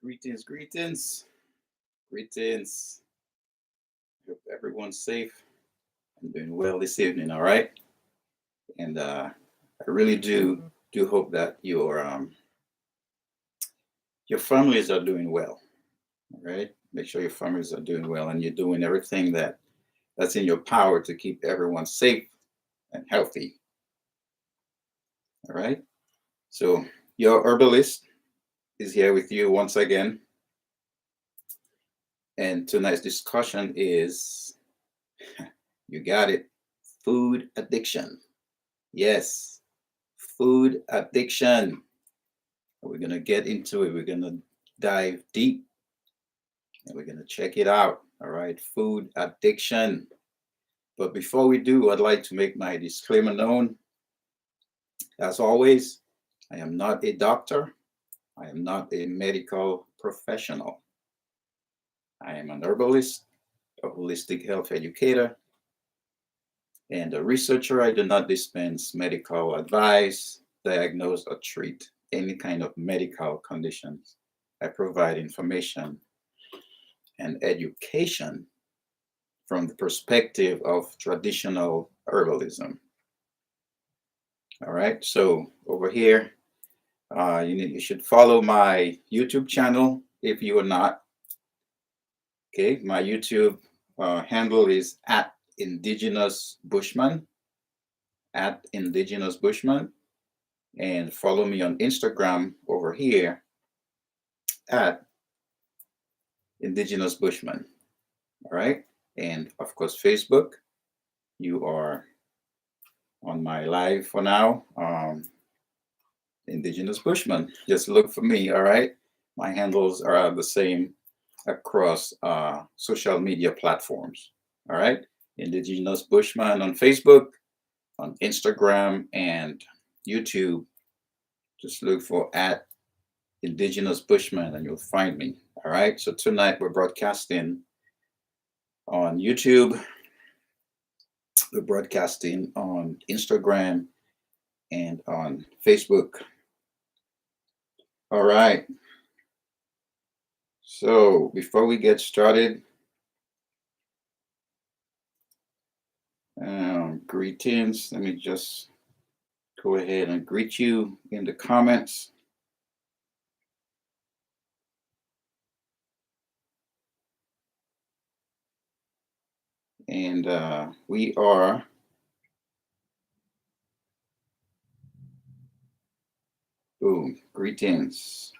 Greetings, greetings, greetings. Hope everyone's safe and doing well this evening. All right, and I really do hope that your families are doing well. All right, make sure your families are doing well, and you're doing everything that's in your power to keep everyone safe and healthy. All right. So your herbalist is here with you once again, and tonight's discussion is you got it, food addiction. Yes, food addiction. We're going to get into it. We're going to dive deep and we're going to check it out. All right, food addiction. But before we do, I'd like to make my disclaimer known. As always, I am not a doctor, I am not a medical professional. I am an herbalist, a holistic health educator, and a researcher. I do not dispense medical advice, diagnose, or treat any kind of medical conditions. I provide information and education from the perspective of traditional herbalism. All right, so over here, you should follow my YouTube channel if you are not. Okay, my YouTube handle is at Indigenous Bushman, and follow me on Instagram over here at Indigenous Bushman. All right, and of course Facebook. You are on my live for now. Indigenous Bushman. Just look for me. All right, my handles are the same across social media platforms. All right, Indigenous Bushman on Facebook, on Instagram, and YouTube. Just look for at Indigenous Bushman and you'll find me. All right, so tonight we're broadcasting on YouTube, we're broadcasting on Instagram, and on Facebook. All right, so before we get started, greetings. Let me just go ahead and greet you in the comments. And we are boom, greetings,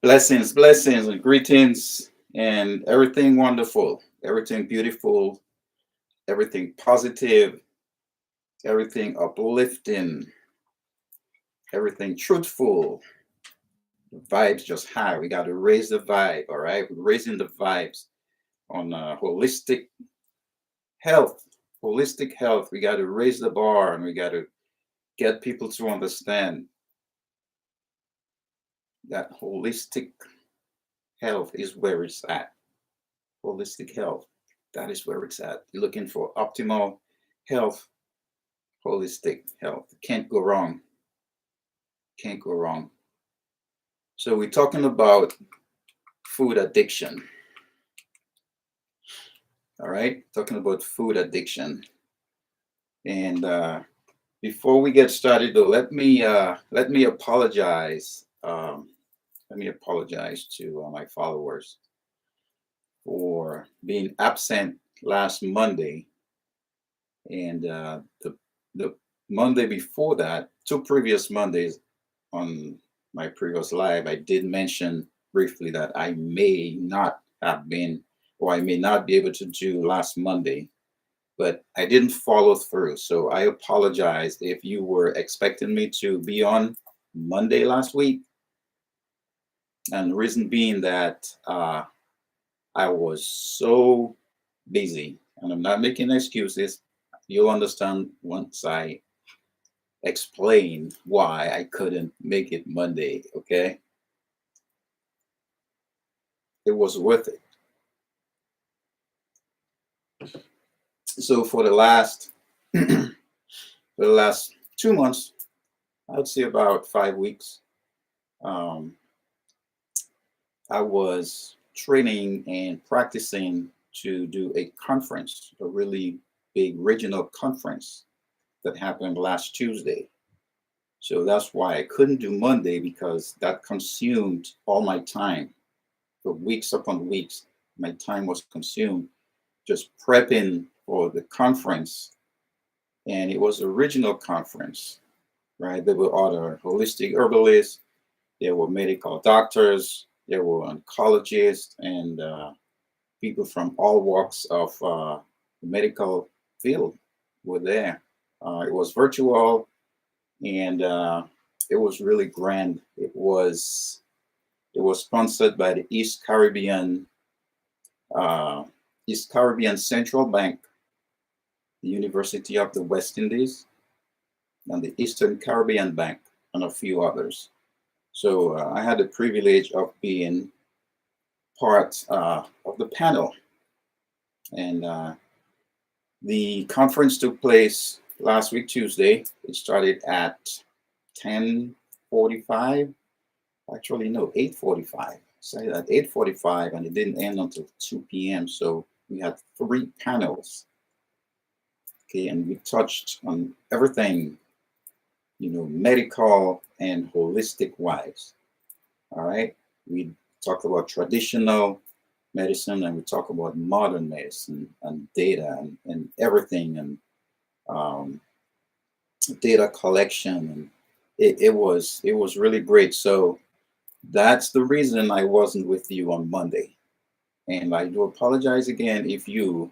blessings and greetings, and everything wonderful, everything beautiful, everything positive, everything uplifting, everything truthful. The vibes just high. We got to raise the vibe. All right, we're raising the vibes on health holistic health. We got to raise the bar, and we got to get people to understand that holistic health is where it's at. Holistic health, that is where it's at. You're looking for optimal health, holistic health. Can't go wrong. Can't go wrong. So we're talking about food addiction. All right, talking about food addiction. And before we get started, though, let me apologize. Let me apologize to my followers for being absent last Monday, and the Monday before that, 2 previous Mondays on my previous live, I did mention briefly that I may not have been, or I may not be able to do last Monday, but I didn't follow through. So I apologize if you were expecting me to be on Monday last week. And the reason being that I was so busy, and I'm not making excuses. You'll understand once I explain why I couldn't make it Monday, okay? It was worth it. So for the last 2 months, I would say about 5 weeks, I was training and practicing to do a conference, a really big regional conference that happened last Tuesday. So that's why I couldn't do Monday, because that consumed all my time for weeks upon weeks. My time was consumed just prepping for the conference. And it was a regional conference, right? There were other holistic herbalists, there were medical doctors, there were oncologists, and people from all walks of the medical field were there. It was virtual, and it was really grand. It was sponsored by the uh, East Caribbean Central Bank, the University of the West Indies, and the Eastern Caribbean Bank, and a few others. So I had the privilege of being part of the panel, and the conference took place last week Tuesday. It started at 10:45. Actually, no, 8:45. Started at 8:45, and it didn't end until 2 p.m. So we had three panels. Okay, and we touched on everything, medical and holistic wise. All right. We talked about traditional medicine, and we talk about modern medicine and data, and everything, and um, data collection. And it was really great. So that's the reason I wasn't with you on Monday. And I do apologize again if you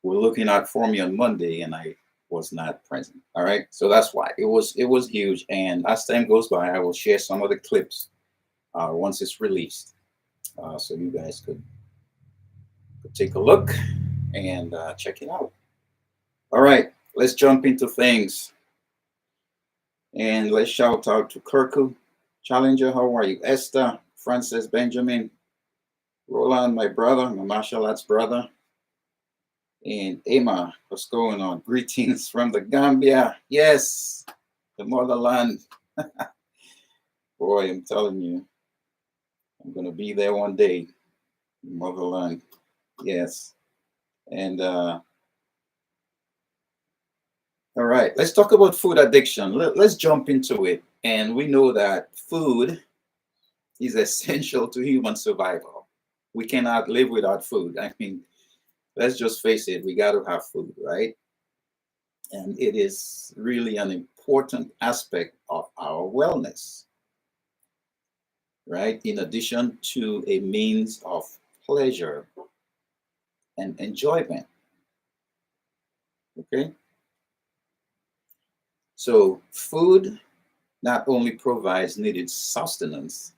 were looking out for me on Monday and I was not present. All right. So that's why it was huge. And as time goes by, I will share some of the clips once it's released, so you guys could take a look and check it out. All right, let's jump into things, and let's shout out to Kirku Challenger. How are you? Esther, Francis, Benjamin, Roland, my brother, my martial arts brother, and Emma. What's going on? Greetings from the Gambia. Yes, the motherland. Boy, I'm telling you, I'm gonna be there one day. Motherland. Yes, and all right, let's talk about food addiction. Let's jump into it. And we know that food is essential to human survival. We cannot live without food. I mean, let's just face it, we got to have food, right? And it is really an important aspect of our wellness, right? In addition to a means of pleasure and enjoyment, okay? So, food not only provides needed sustenance,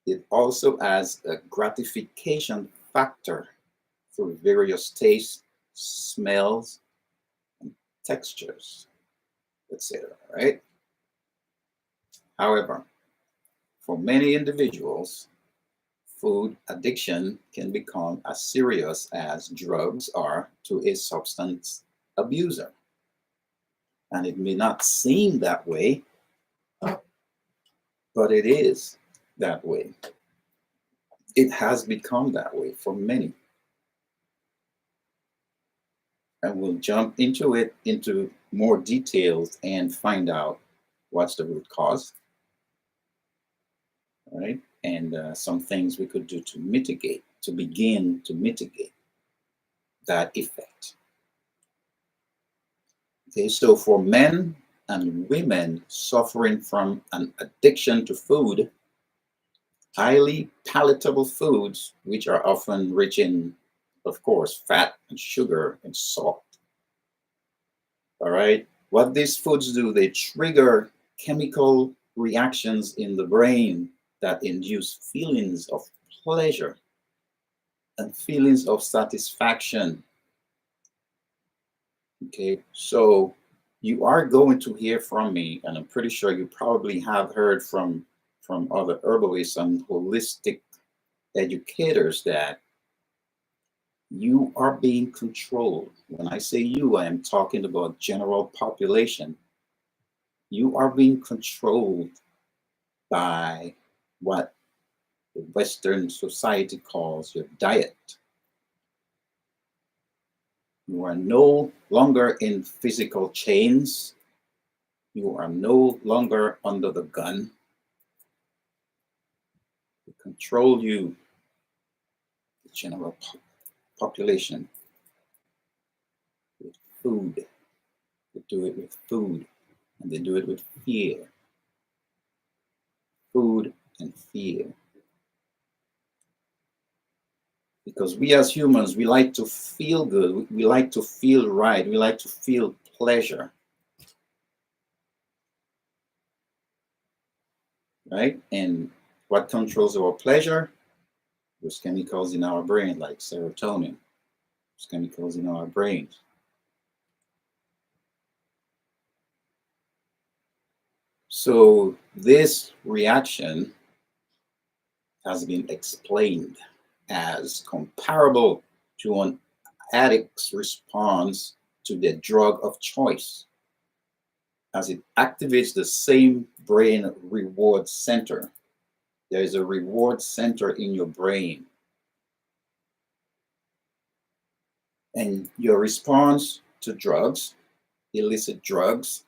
it also has a gratification factor through various tastes, smells, and textures, etc. Right? However, for many individuals, food addiction can become as serious as drugs are to a substance abuser. And it may not seem that way, but it is that way. It has become that way for many. And we'll jump into it into more details and find out what's the root cause, right? And some things we could do to mitigate, to begin to mitigate that effect. Okay, so for men and women suffering from an addiction to food, highly palatable foods, which are often rich in, of course, fat and sugar and salt. All right. What these foods do, they trigger chemical reactions in the brain that induce feelings of pleasure and feelings of satisfaction. Okay. So you are going to hear from me, and I'm pretty sure you probably have heard from other herbalists and holistic educators that you are being controlled. When I say you, I am talking about general population. You are being controlled by what the Western society calls your diet. You are no longer in physical chains. You are no longer under the gun. They control you, the general population, with food. They do it with food, and they do it with fear. Food and fear. Because we as humans, we like to feel good. We like to feel right. We like to feel pleasure. Right? And what controls our pleasure? Those chemicals in our brain, like serotonin. Those chemicals in our brains. So this reaction has been explained as comparable to an addict's response to their drug of choice, as it activates the same brain reward center. There is a reward center in your brain. And your response to drugs, illicit drugs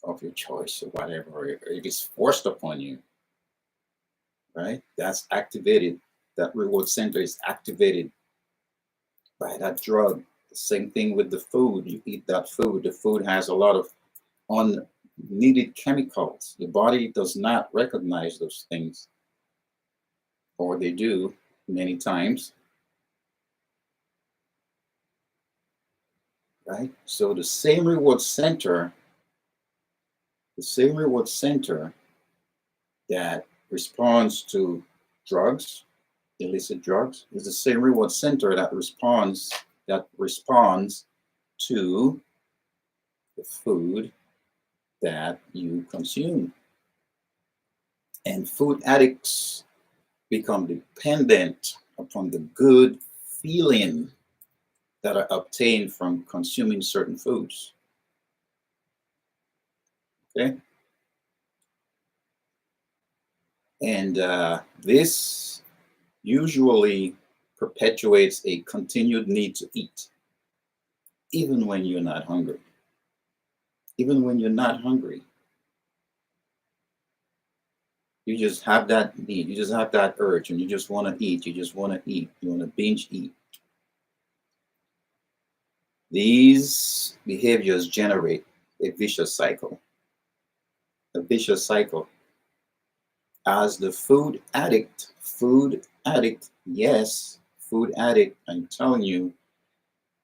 of your choice or whatever, if it's forced upon you, right? That's activated. That reward center is activated by that drug. The same thing with the food. You eat that food. The food has a lot of unneeded chemicals. The body does not recognize those things, or they do many times. Right? So the same reward center that responds to drugs, illicit drugs, is the same reward center that responds to the food that you consume. And food addicts become dependent upon the good feeling that are obtained from consuming certain foods. Okay? And this usually perpetuates a continued need to eat, even when you're not hungry. Even when you're not hungry, you just have that need, you just have that urge, and you just want to eat, you just want to eat, you want to binge eat. These behaviors generate a vicious cycle. A vicious cycle. As the food addict, yes, food addict, I'm telling you,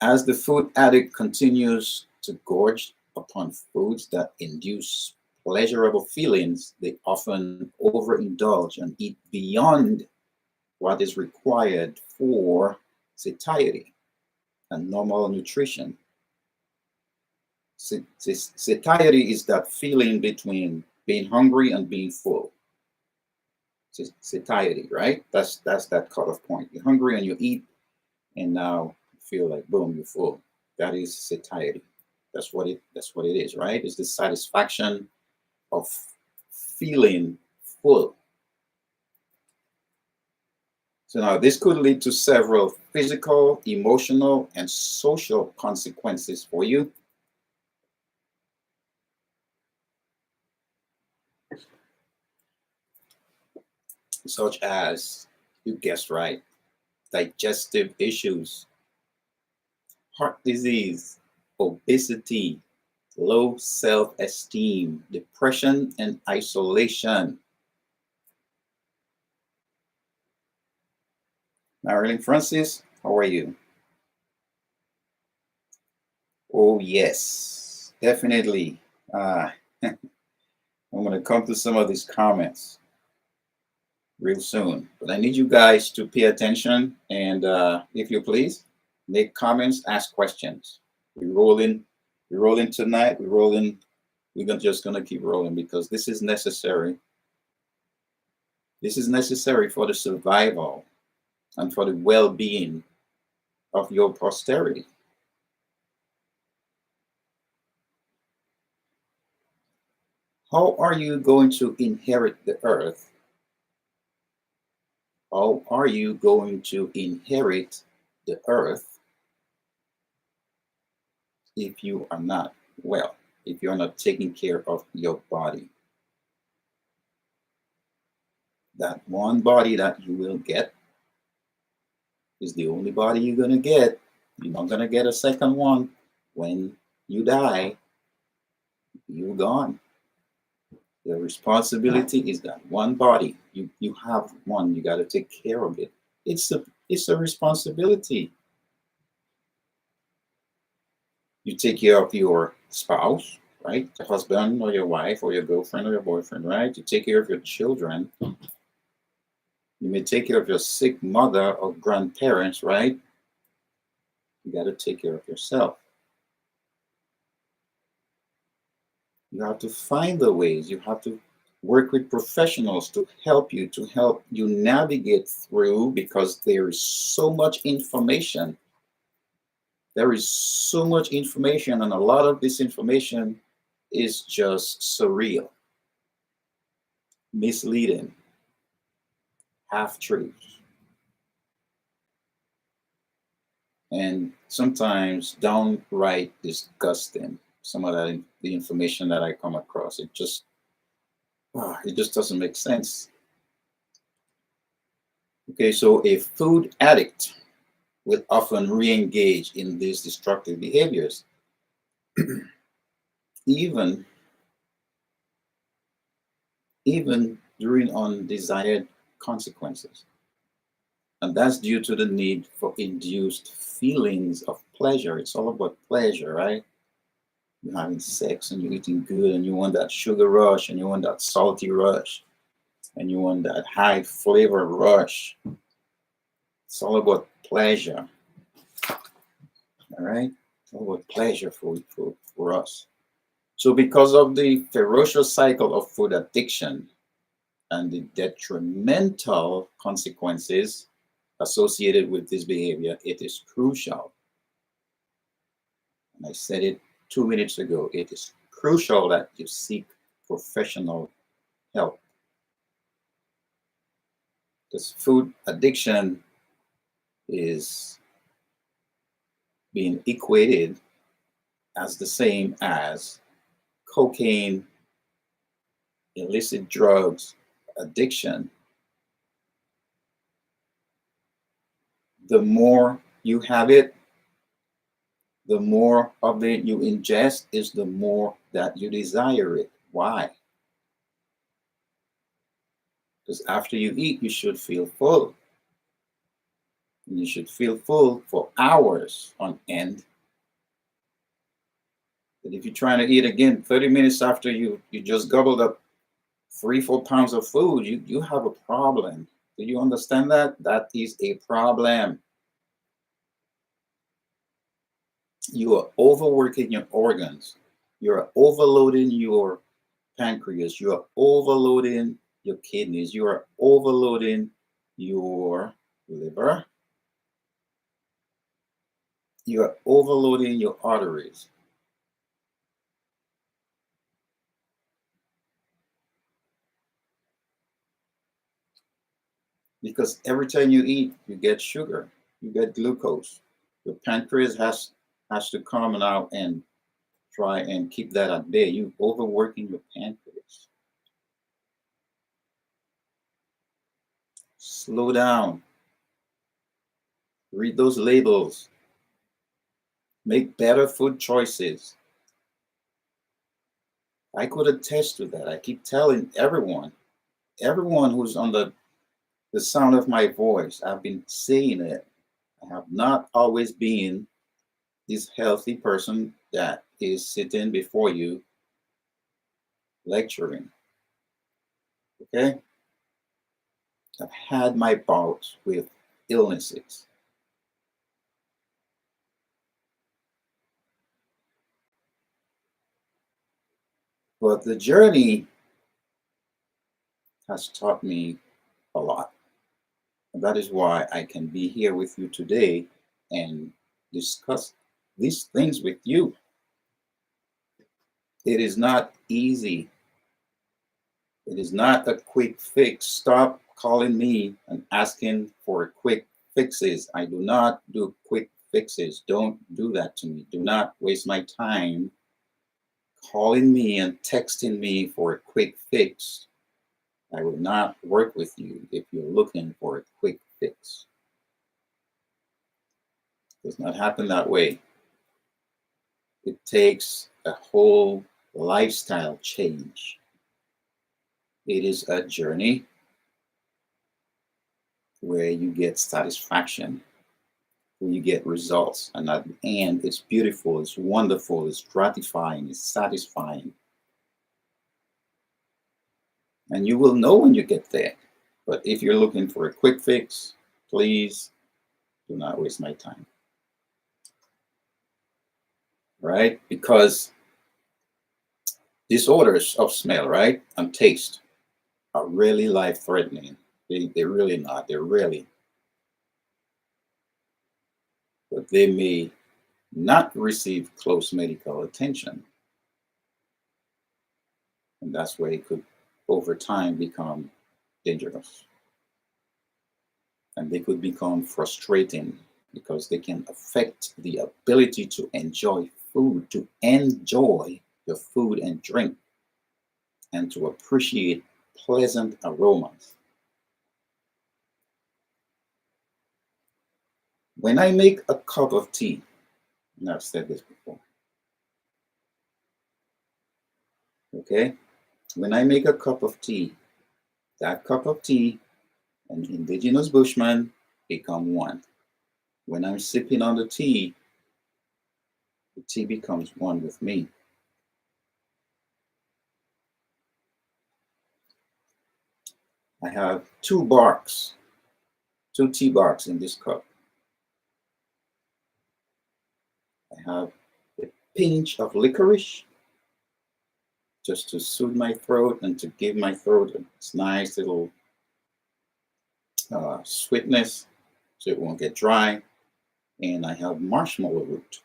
as the food addict continues to gorge upon foods that induce pleasurable feelings, they often overindulge and eat beyond what is required for satiety and normal nutrition. Satiety is that feeling between being hungry and being full. Satiety, right? That's that cutoff point. You're hungry and you eat, and now you feel like boom, you're full. That is satiety. That's what it is, right? It's the satisfaction of feeling full. So now this could lead to several physical, emotional, and social consequences for you. Such as, you guessed right, digestive issues, heart disease, obesity, low self-esteem, depression, and isolation. Marilyn Francis, how are you? Oh, yes, definitely. I'm going to come to some of these comments real soon, but I need you guys to pay attention and, if you please, make comments, ask questions. We're rolling tonight. We're just going to keep rolling because this is necessary. This is necessary for the survival and for the well-being of your posterity. How are you going to inherit the earth How are you going to inherit the earth if you are not well, if you're not taking care of your body? That one body that you will get is the only body you're going to get. You're not going to get a second one. When you die, you're gone. Your responsibility is that one body. You have one. You got to take care of it. It's a responsibility. You take care of your spouse, right? Your husband or your wife or your girlfriend or your boyfriend, right? You take care of your children. You may take care of your sick mother or grandparents, right? You got to take care of yourself. You have to find the ways. You have to work with professionals to help you navigate through, because there is so much information. There is so much information, and a lot of this information is just surreal, misleading, half truths, and sometimes downright disgusting. Some of that the information that I come across, it just doesn't make sense. Okay, so a food addict will often re-engage in these destructive behaviors, even even during undesired consequences. And that's due to the need for induced feelings of pleasure. It's all about pleasure, right? You're having sex and you're eating good and you want that sugar rush and you want that salty rush and you want that high flavor rush. It's all about pleasure. All right? It's all about pleasure for us. So because of the ferocious cycle of food addiction and the detrimental consequences associated with this behavior, it is crucial. And I said it 2 minutes ago, it is crucial that you seek professional help. Because food addiction is being equated as the same as cocaine, illicit drugs, addiction. The more you have it, the more of it you ingest, is the more that you desire it. Why? Because after you eat, you should feel full. And you should feel full for hours on end. But if you're trying to eat again 30 minutes after you just gobbled up 3-4 pounds of food, you have a problem. Do you understand that? That is a problem. You are overworking your organs. You are overloading your pancreas. You are overloading your kidneys. You are overloading your liver. You are overloading your arteries. Because every time you eat, you get sugar, you get glucose. Your pancreas has to come out and try and keep that at bay. You overworking your pancreas. Slow down. Read those labels. Make better food choices. I could attest to that. I keep telling everyone who's on the sound of my voice, I've been saying it. I have not always been this healthy person that is sitting before you lecturing. Okay? I've had my bouts with illnesses. But the journey has taught me a lot. And that is why I can be here with you today and discuss these things with you. It is not easy. It is not a quick fix. Stop calling me and asking for quick fixes. I do not do quick fixes. Don't do that to me. Do not waste my time calling me and texting me for a quick fix. I will not work with you if you're looking for a quick fix. It does not happen that way. It takes a whole lifestyle change. It is a journey where you get satisfaction, where you get results. And at the end, it's beautiful, it's wonderful, it's gratifying, it's satisfying. And you will know when you get there. But if you're looking for a quick fix, please do not waste my time. Right? Because disorders of smell, right, and taste are really life-threatening. They're really not. They're really. But they may not receive close medical attention. And that's where it could, over time, become dangerous. And they could become frustrating because they can affect the ability to enjoy food, to enjoy your food and drink, and to appreciate pleasant aromas. When I make a cup of tea, and I've said this before, okay? When I make a cup of tea, that cup of tea and indigenous Bushman become one. When I'm sipping on the tea becomes one with me. I have two tea barks in this cup. I have a pinch of licorice just to soothe my throat and to give my throat a nice little sweetness so it won't get dry. And I have marshmallow root.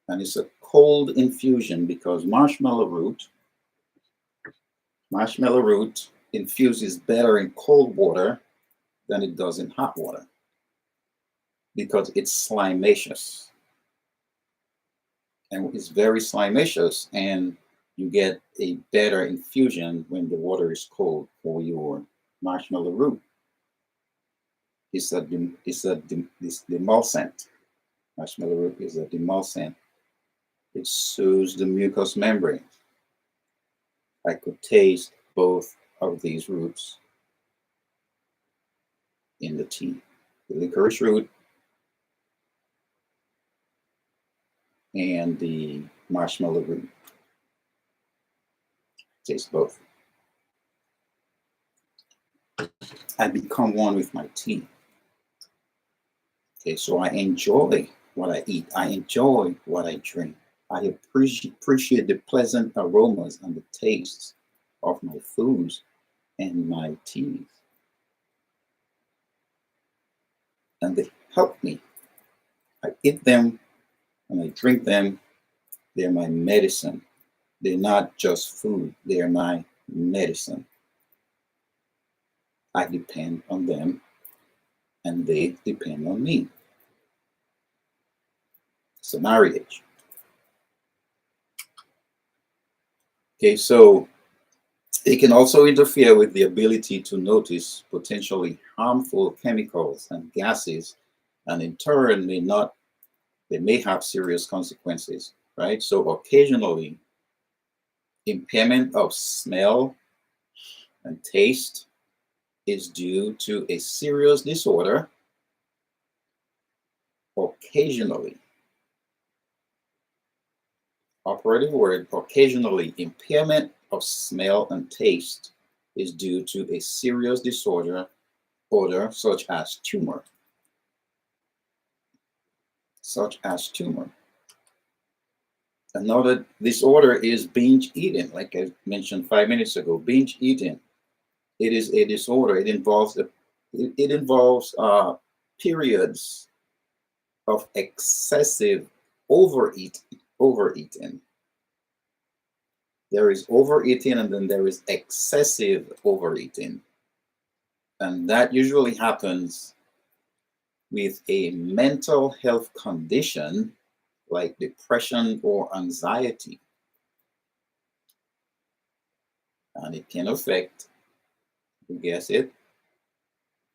And it's a cold infusion because marshmallow root infuses better in cold water than it does in hot water because it's slimaceous. And it's very slimaceous, and you get a better infusion when the water is cold for your marshmallow root. It's a demulcent. Marshmallow root is a demulcent. It soothes the mucous membrane. I could taste both of these roots in the tea. The licorice root and the marshmallow root. Taste both. I become one with my tea. Okay, so I enjoy what I eat. I enjoy what I drink. I appreciate the pleasant aromas and the tastes of my foods and my teas. And they help me. I eat them and I drink them. They're my medicine. They're not just food, they're my medicine. I depend on them and they depend on me. It's a marriage. Okay, so it can also interfere with the ability to notice potentially harmful chemicals and gases, and in turn they may have serious consequences, right? So occasionally, impairment of smell and taste is due to a serious disorder. Occasionally, operative word, occasionally, impairment of smell and taste is due to a serious disorder such as tumor. Another disorder is binge eating, like I mentioned 5 minutes ago. Binge eating. It is a disorder. It involves periods of excessive overeating. There is overeating and then there is excessive overeating. And that usually happens with a mental health condition like depression or anxiety. And it can affect, you guess it,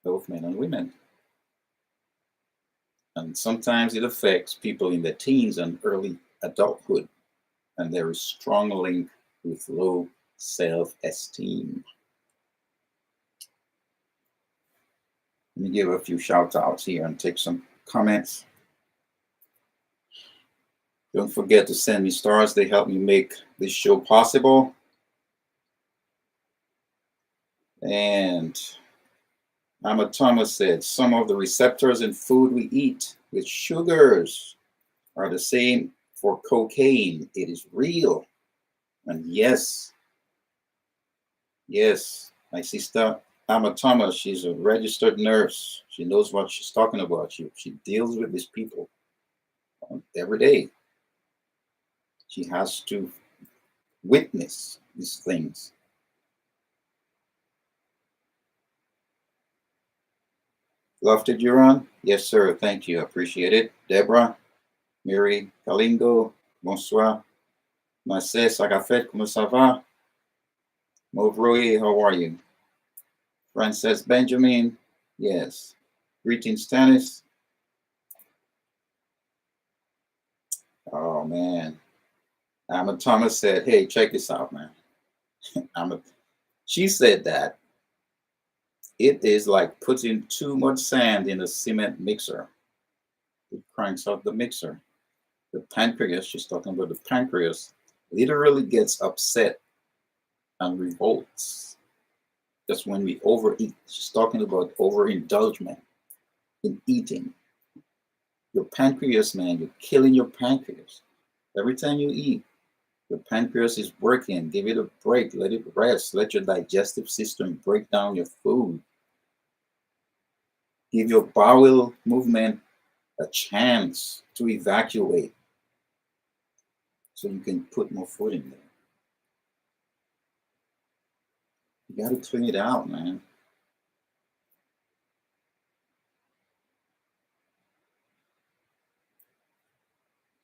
both men and women. And sometimes it affects people in their teens and early adulthood. And there is strong link with low self-esteem. Let me give a few shout outs here and take some comments. Don't forget to send me stars. They help me make this show possible. And Amma Thomas said, some of the receptors in food we eat with sugars are the same for cocaine. It is real. And yes, my sister Amma Thomas, she's a registered nurse. She knows what she's talking about. She deals with these people every day. She has to witness these things. Lofted Duran? Yes, sir. Thank you. I appreciate it. Deborah, Mary, Kalingo, bonsoir. Marcel Sagafet, comment ça va? Mauvroy, how are you? Frances Benjamin, yes. Greetings, Stannis. Oh, man. Amma Thomas said, hey, check this out, man. She said that it is like putting too much sand in a cement mixer. It cranks out the mixer. The pancreas, she's talking about the pancreas, literally gets upset and revolts. Just when we overeat. She's talking about overindulgence in eating. Your pancreas, man, you're killing your pancreas. Every time you eat, your pancreas is working. Give it a break. Let it rest. Let your digestive system break down your food. Give your bowel movement a chance to evacuate so you can put more food in there. You got to clean it out, man.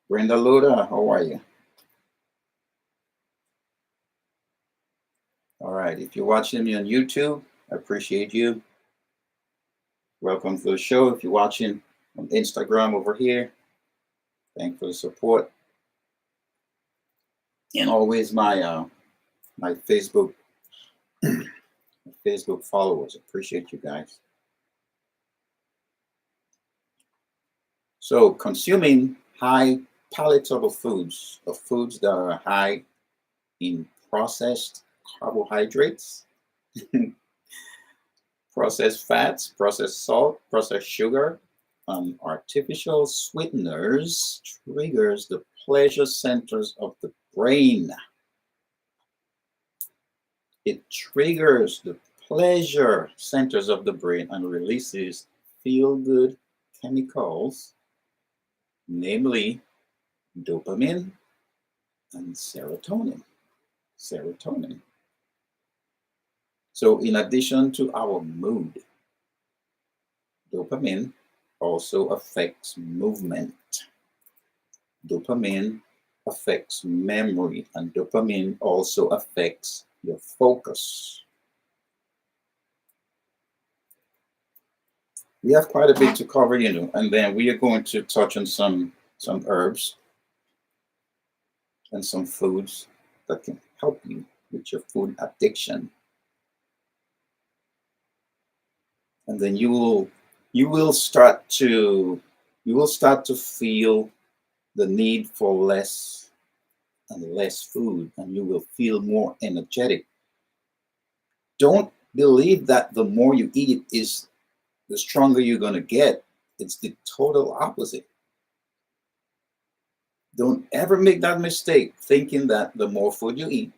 Brenda Loda, how are you? All right, if you're watching me on YouTube, I appreciate you. Welcome to the show. If you're watching on Instagram over here, thanks for the support. And always my my Facebook Facebook followers. Appreciate you guys. So consuming high palatable foods, or foods that are high in processed carbohydrates, processed fats, processed salt, processed sugar, artificial sweeteners triggers the pleasure centers of the brain. It triggers the pleasure centers of the brain and releases feel-good chemicals, namely dopamine and serotonin. So in addition to our mood, dopamine also affects movement. Dopamine affects memory, and dopamine also affects your focus. We have quite a bit to cover, and then we are going to touch on some herbs and some foods that can help you with your food addiction. And then you will start to feel the need for less and less food, and you will feel more energetic. Don't believe that the more you eat is the stronger you're going to get. It's the total opposite. Don't ever make that mistake thinking that the more food you eat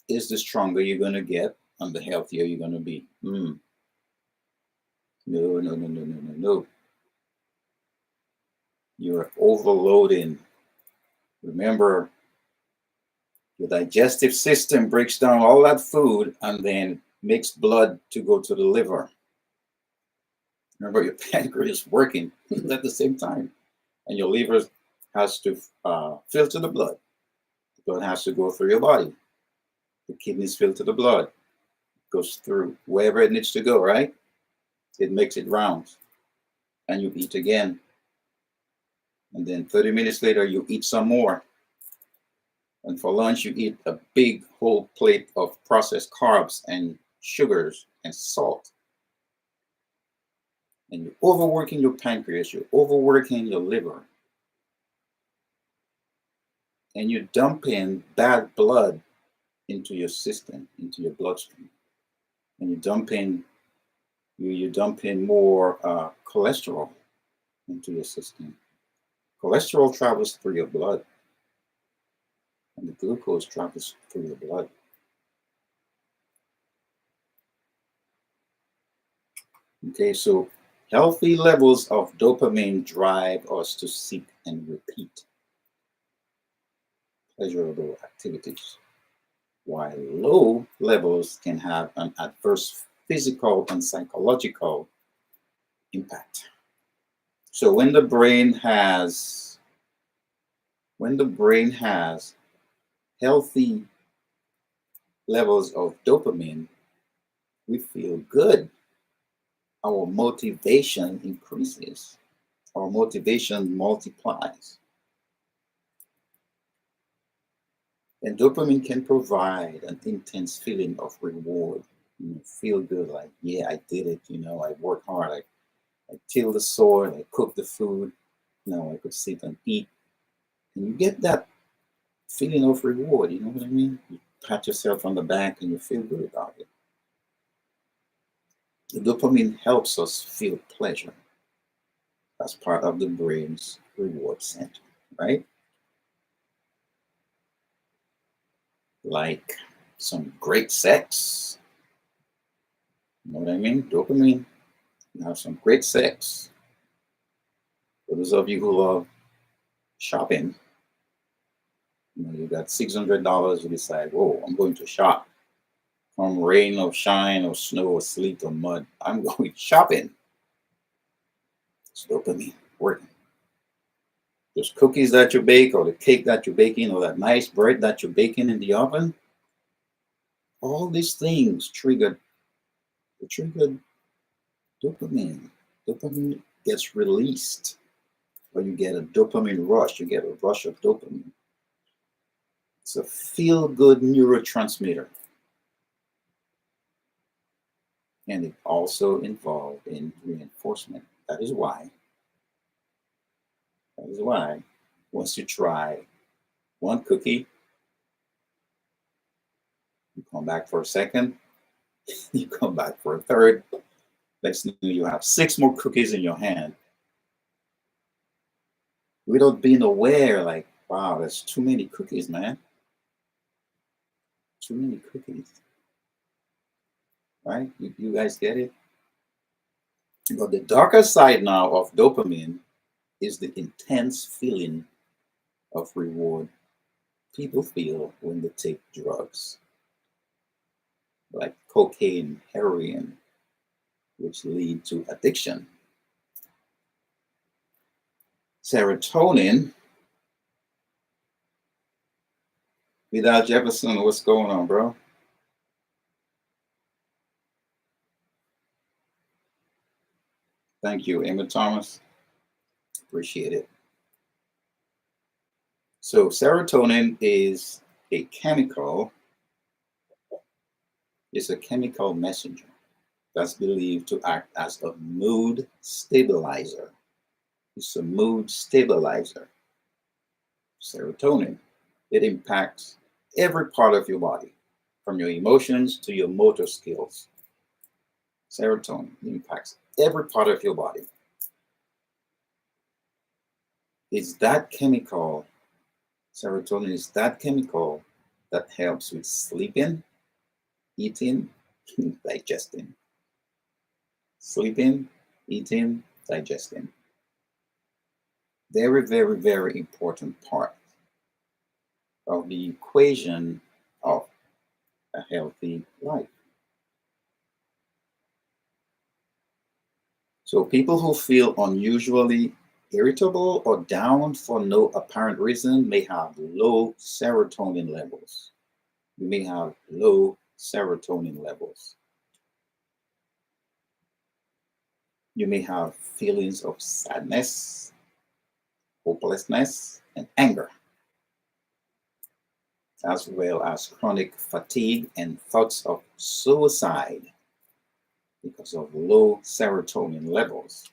is the stronger you're going to get and the healthier you're going to be. No. You're overloading. Remember, your digestive system breaks down all that food and then makes blood to go to the liver. Remember, your pancreas working at the same time, and your liver has to filter the blood. The blood has to go through your body. The kidneys filter the blood, goes through wherever it needs to go, right? It makes it rounds, and you eat again. And then 30 minutes later, you eat some more. And for lunch, you eat a big whole plate of processed carbs and sugars and salt. And you're overworking your pancreas, you're overworking your liver, and you're dumping bad blood into your system, into your bloodstream. And you're dumping more cholesterol into your system. Cholesterol travels through your blood, and the glucose travels through your blood. Okay, so healthy levels of dopamine drive us to seek and repeat pleasurable activities, while low levels can have an adverse physical and psychological impact. So when the brain has healthy levels of dopamine, we feel good. Our motivation increases. Our motivation multiplies. And dopamine can provide an intense feeling of reward. You feel good, like, yeah, I did it. I worked hard. I tilled the soil. I cooked the food. Now I could sit and eat. And you get that feeling of reward. You know what I mean? You pat yourself on the back and you feel good about it. The dopamine helps us feel pleasure as part of the brain's reward center, right? Like some great sex. You know what I mean? Dopamine. You have some great sex. For those of you who love shopping, you got $600, you decide, whoa, I'm going to shop. From rain or shine or snow or sleet or mud, I'm going shopping. It's dopamine working. Those cookies that you bake, or the cake that you're baking, or that nice bread that you're baking in the oven, all these things trigger dopamine. Dopamine gets released, or you get a dopamine rush. You get a rush of dopamine. It's a feel-good neurotransmitter, and it also involved in reinforcement. That is why once you try one cookie, you come back for a second, you come back for a third. Next thing you have 6 more cookies in your hand without being aware, like, wow, that's too many cookies, man. Too many cookies, right? You guys get it? But the darker side now of dopamine is the intense feeling of reward people feel when they take drugs like cocaine, heroin, which lead to addiction. Serotonin. Vidal Jefferson, what's going on, bro? Thank you, Emma Thomas. Appreciate it. So serotonin is a chemical, it's a chemical messenger that's believed to act as a mood stabilizer. It's a mood stabilizer. Serotonin. It impacts every part of your body, from your emotions to your motor skills. Serotonin impacts every part of your body. It's that chemical, serotonin is that chemical that helps with sleeping, eating, digesting. Sleeping, eating, digesting. Very, very, very important part of the equation of a healthy life. So people who feel unusually irritable or down for no apparent reason may have low serotonin levels. You may have low serotonin levels. You may have feelings of sadness, hopelessness, and anger, as well as chronic fatigue and thoughts of suicide because of low serotonin levels.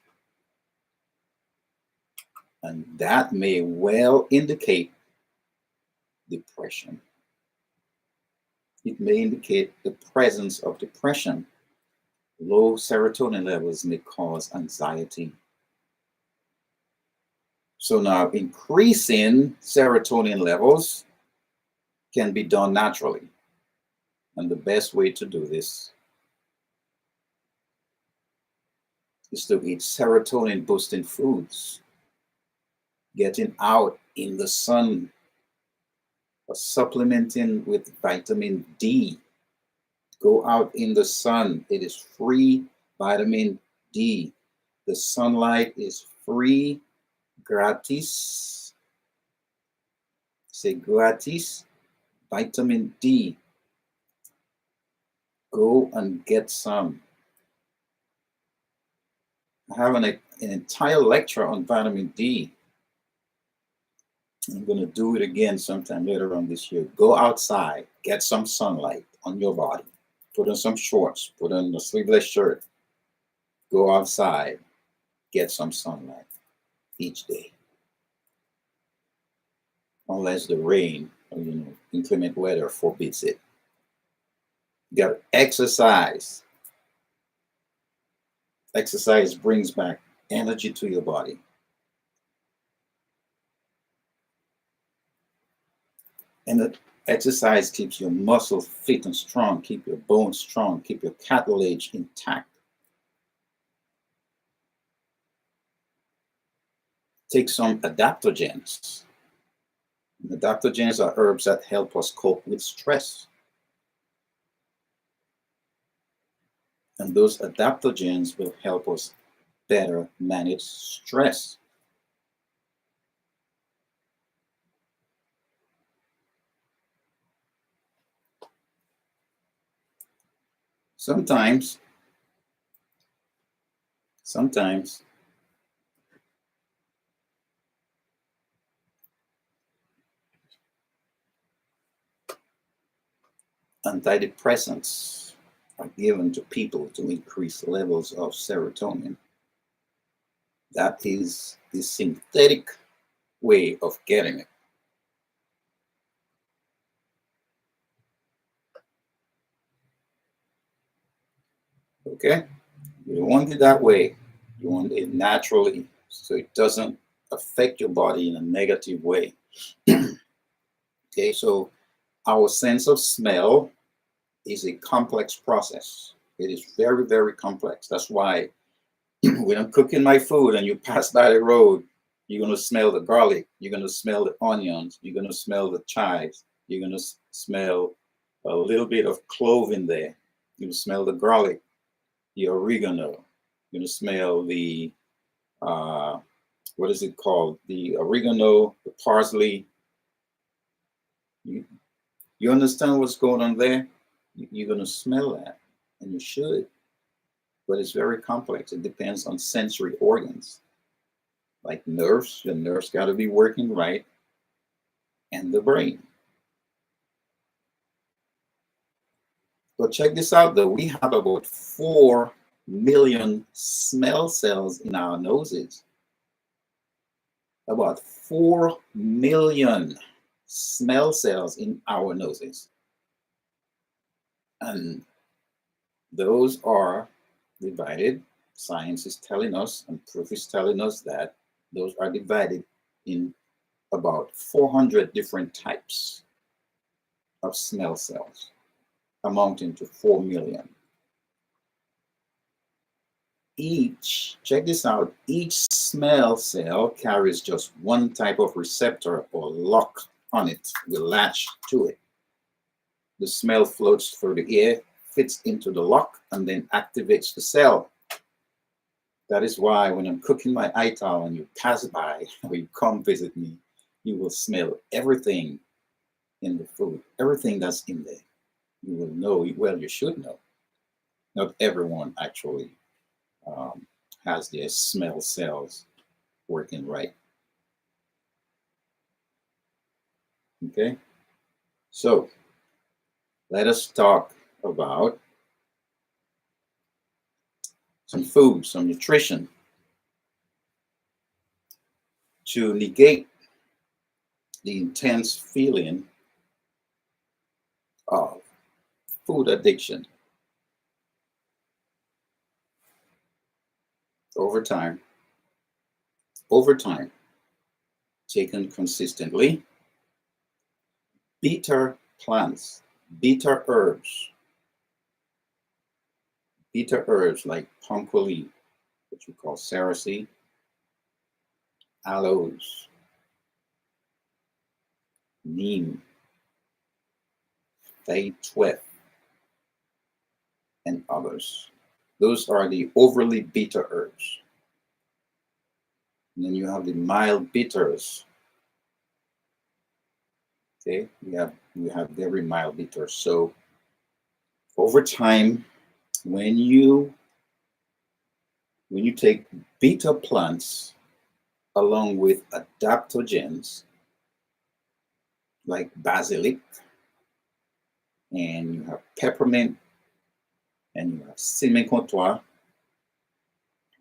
And that may well indicate depression. It may indicate the presence of depression. Low serotonin levels may cause anxiety. So now increasing serotonin levels can be done naturally. And the best way to do this is to eat serotonin boosting foods, getting out in the sun, or supplementing with vitamin D. Go out in the sun. It is free vitamin D. The sunlight is free, gratis. Say gratis, vitamin D. Go and get some. I have an entire lecture on vitamin D. I'm going to do it again sometime later on this year. Go outside, get some sunlight on your body. Put on some shorts, put on a sleeveless shirt. Go outside, get some sunlight each day. Unless the rain or inclement weather forbids it. You got to exercise. Exercise brings back energy to your body. And the exercise keeps your muscles fit and strong, keep your bones strong, keep your cartilage intact. Take some adaptogens. Adaptogens are herbs that help us cope with stress. And those adaptogens will help us better manage stress. Sometimes antidepressants are given to people to increase levels of serotonin. That is the synthetic way of getting it. Okay? You don't want it that way. You want it naturally so it doesn't affect your body in a negative way. Okay, so our sense of smell is a complex process. It is very, very complex. That's why when I'm cooking my food and you pass by the road, you're going to smell the garlic, you're going to smell the onions, you're going to smell the chives, you're going to smell a little bit of clove in there. You're going to smell the garlic, the oregano, you're going to smell the, what is it called? The oregano, the parsley. You understand what's going on there? You're going to smell that, and you should. But it's very complex. It depends on sensory organs. Like nerves, the nerves got to be working right, and the brain. But check this out though, we have about 4 million smell cells in our noses. About 4 million smell cells in our noses. And those are divided. Science is telling us, and proof is telling us that those are divided in about 400 different types of smell cells, amounting to 4 million. Check this out, each smell cell carries just one type of receptor or lock on it, will latch to it. The smell floats through the air, fits into the lock, and then activates the cell. That is why when I'm cooking my ital and you pass by or you come visit me, you will smell everything in the food, everything that's in there. You will know, well, you should know. Not everyone actually um, has their smell cells working right. Okay, so let us talk about some food, some nutrition to negate the intense feeling of food addiction over time. Over time, taken consistently, bitter plants, bitter herbs, bitter herbs like ponqueli, which we call cerasee, aloes, neem, fay-twef, and others. Those are the overly bitter herbs. And then you have the mild bitters. Okay, we have very mild bitters. So over time, when you take bitter plants along with adaptogens like basilic, and you have peppermint, and you have cinnamon comptoir,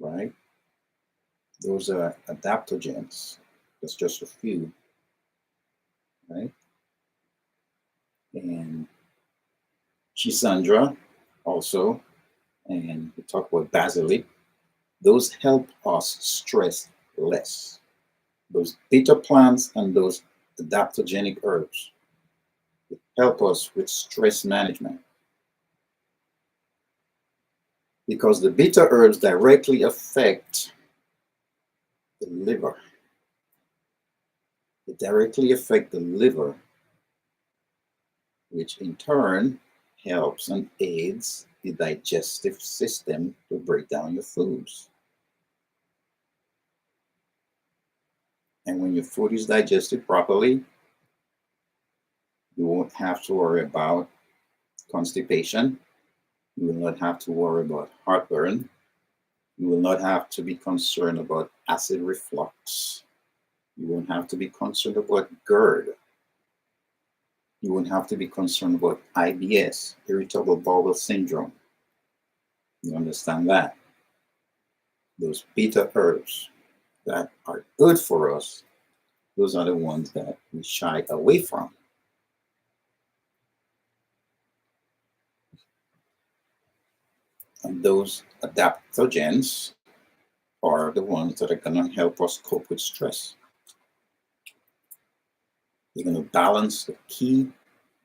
right? Those are adaptogens. That's just a few, right? And Chisandra also, and we talk about basilic. Those help us stress less. Those bitter plants and those adaptogenic herbs help us with stress management because the bitter herbs directly affect the liver. They directly affect the liver, which in turn helps and aids the digestive system to break down your foods. And when your food is digested properly, you won't have to worry about constipation. You will not have to worry about heartburn. You will not have to be concerned about acid reflux. You won't have to be concerned about GERD. You won't have to be concerned about IBS, irritable bowel syndrome. You understand that? Those bitter herbs that are good for us, those are the ones that we shy away from. And those adaptogens are the ones that are going to help us cope with stress. They're going to balance the key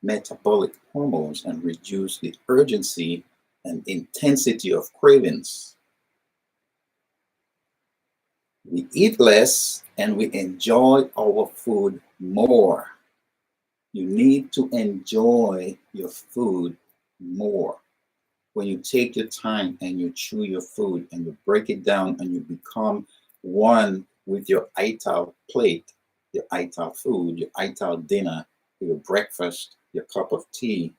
metabolic hormones and reduce the urgency and intensity of cravings. We eat less and we enjoy our food more. You need to enjoy your food more. When you take your time and you chew your food and you break it down and you become one with your ital plate, your ital food, your ital dinner, your breakfast, your cup of tea,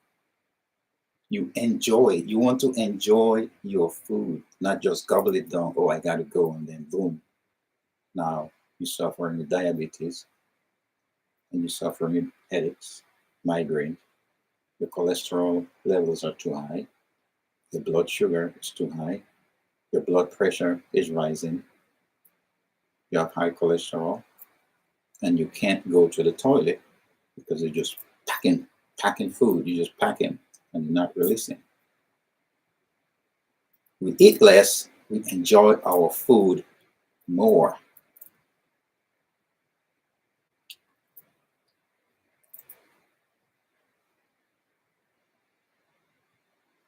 you enjoy, you want to enjoy your food, not just gobble it down. Oh, I gotta go, and then boom. Now you're suffering with diabetes and you're suffering with headaches, migraine, your cholesterol levels are too high, your blood sugar is too high, your blood pressure is rising, you have high cholesterol, and you can't go to the toilet because you're just packing food, you're just packing and you're not releasing. We eat less, we enjoy our food more.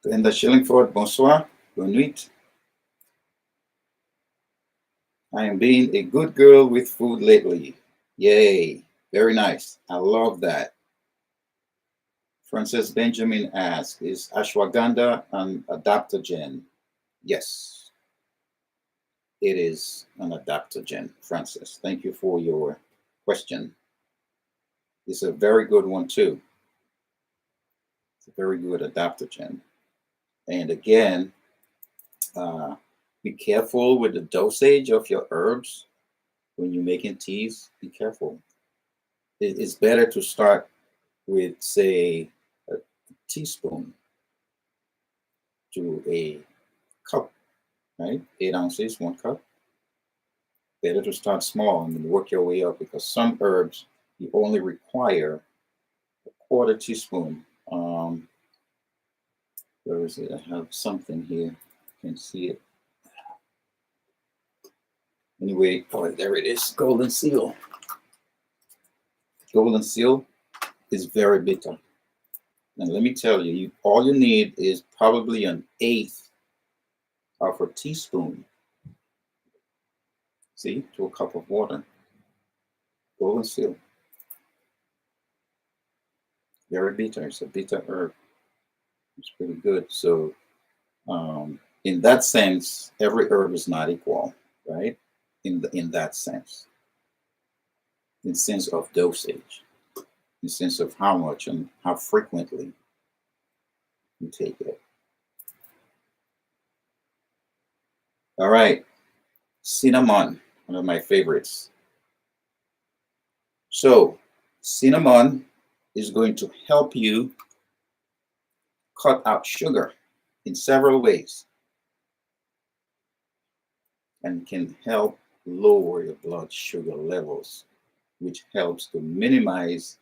Glenda Shillingford, bonsoir, bonne nuit. I am being a good girl with food lately. Yay, very nice. I love that. Frances Benjamin asks, is ashwagandha an adaptogen? Yes. it is an adaptogen. Francis, thank you for your question. It's a very good one too. It's a very good adaptogen. And again, be careful with the dosage of your herbs when you're making teas. Be careful. It's better to start with, say, a teaspoon to a cup, right? 8 ounces, 1 cup. Better to start small and then work your way up, because some herbs you only require a quarter teaspoon. Where is it? I have something here. You can see it. Anyway, oh, there it is. Golden seal. Golden seal is very bitter. And let me tell you, all you need is probably an eighth of a teaspoon, see, to a cup of water. Golden seal. Very bitter. It's a bitter herb. It's pretty good. So in that sense, every herb is not equal, right? In that sense. In sense of dosage. In sense of how much and how frequently you take it. All right. Cinnamon, one of my favorites. So cinnamon is going to help you cut out sugar in several ways, and can help lower your blood sugar levels, which helps to minimize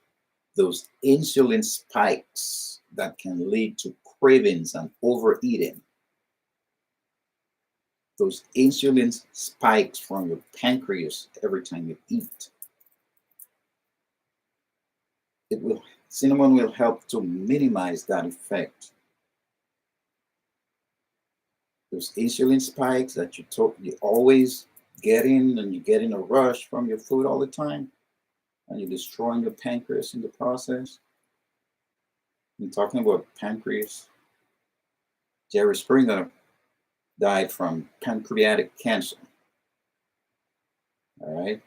those insulin spikes that can lead to cravings and overeating. Those insulin spikes from your pancreas every time you eat. Cinnamon will help to minimize that effect. Those insulin spikes that you always get in, and you get in a rush from your food all the time, and you're destroying your pancreas in the process. I'm talking about pancreas. Jerry Springer died from pancreatic cancer. All right.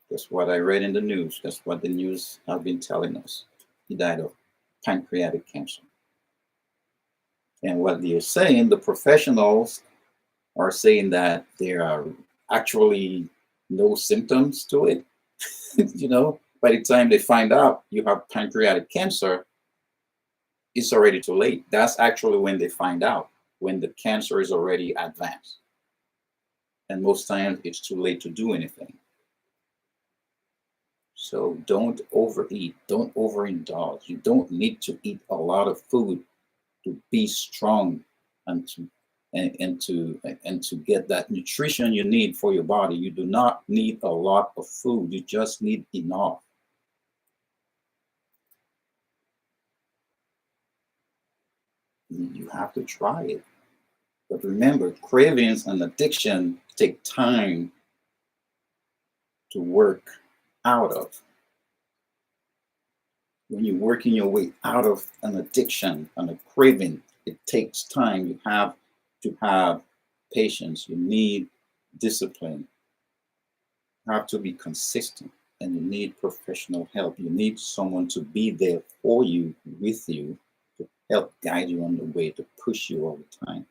That's what I read in the news. That's what the news have been telling us. He died of pancreatic cancer. And what they're saying, the professionals are saying that there are actually no symptoms to it. You know, by the time they find out you have pancreatic cancer, it's already too late. That's actually when they find out, when the cancer is already advanced. And most times it's too late to do anything. So don't overeat, don't overindulge. You don't need to eat a lot of food to be strong and to get that nutrition you need for your body. You do not need a lot of food. You just need enough. You have to try it. But remember, cravings and addiction take time to work out of. When you're working your way out of an addiction and a craving, it takes time. You have to have patience. You need discipline. You have to be consistent, and you need professional help. You need someone to be there for you, with you, to help guide you on the way, to push you all the time.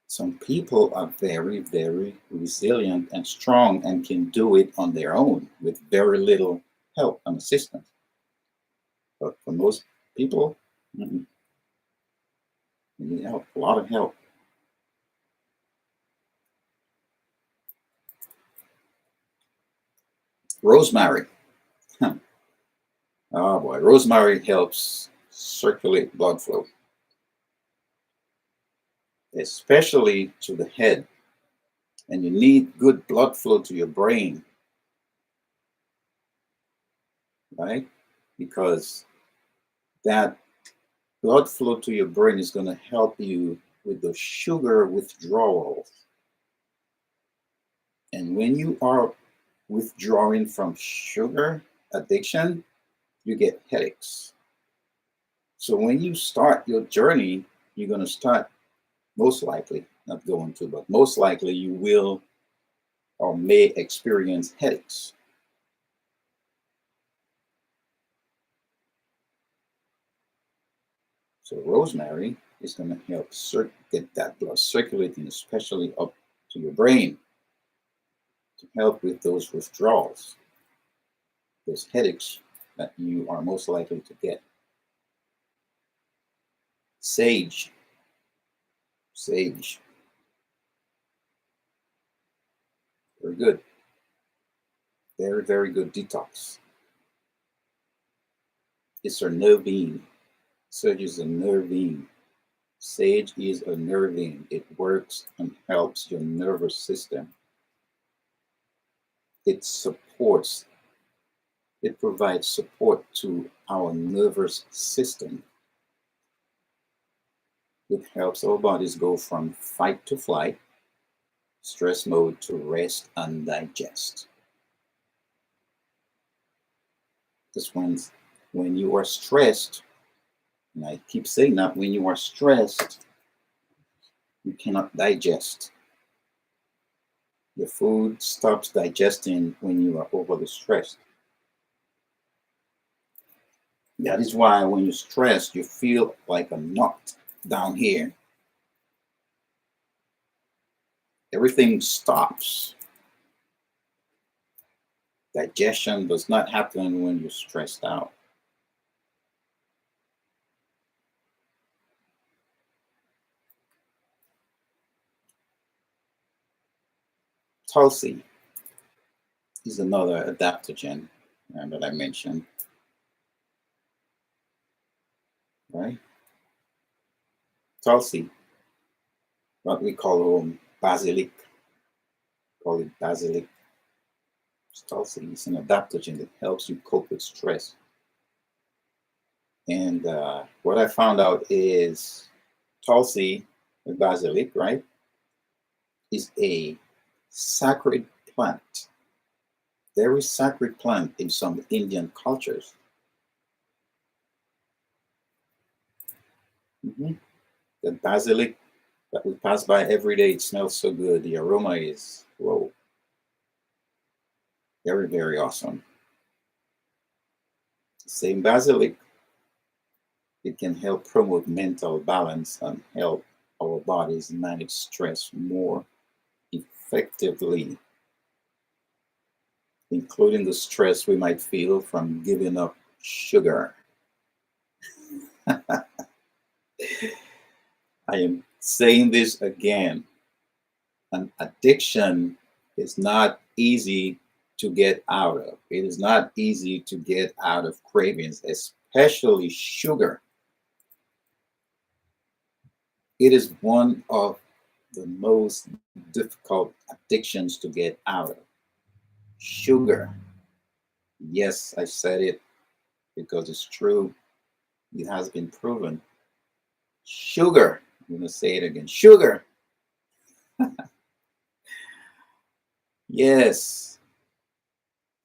Some people are very, very resilient and strong and can do it on their own with very little help and assistance. But for most people, you need help, a lot of help. Rosemary. Oh boy, rosemary helps circulate blood flow, especially to the head. And you need good blood flow to your brain, right? Because that blood flow to your brain is going to help you with the sugar withdrawals. And when you are withdrawing from sugar addiction, you get headaches. So when you start your journey, you're going to start most likely not going to, but most likely you will or may experience headaches. So rosemary is going to help get that blood circulating, especially up to your brain, to help with those withdrawals, those headaches that you are most likely to get. Sage, sage, very good, very, very good detox. It's a nervine. Sage is a nervine. Sage is a nervine. It works and helps your nervous system. It supports, it provides support to our nervous system. It helps our bodies go from fight to flight, stress mode, to rest and digest. Because when you are stressed, and I keep saying that, when you are stressed, you cannot digest. Your food stops digesting when you are overly stressed. That is why when you're stressed, you feel like a knot down here. Everything stops. Digestion does not happen when you're stressed out. Tulsi is another adaptogen that I mentioned, right? Tulsi, what we call basilic, call it basilic. Tulsi is an adaptogen that helps you cope with stress. And what I found out is Tulsi, the basilic, right, is a sacred plant, very sacred plant in some Indian cultures. The basilic that we pass by every day, it smells so good. The aroma is, whoa, very, very awesome. Same basilic, it can help promote mental balance and help our bodies manage stress more effectively, including the stress we might feel from giving up sugar. I am saying this again. An addiction is not easy to get out of. It is not easy to get out of cravings, especially sugar. It is one of the most difficult addictions to get out of. Sugar. Yes, I said it because it's true. It has been proven. Sugar. I'm going to say it again. Sugar. Yes,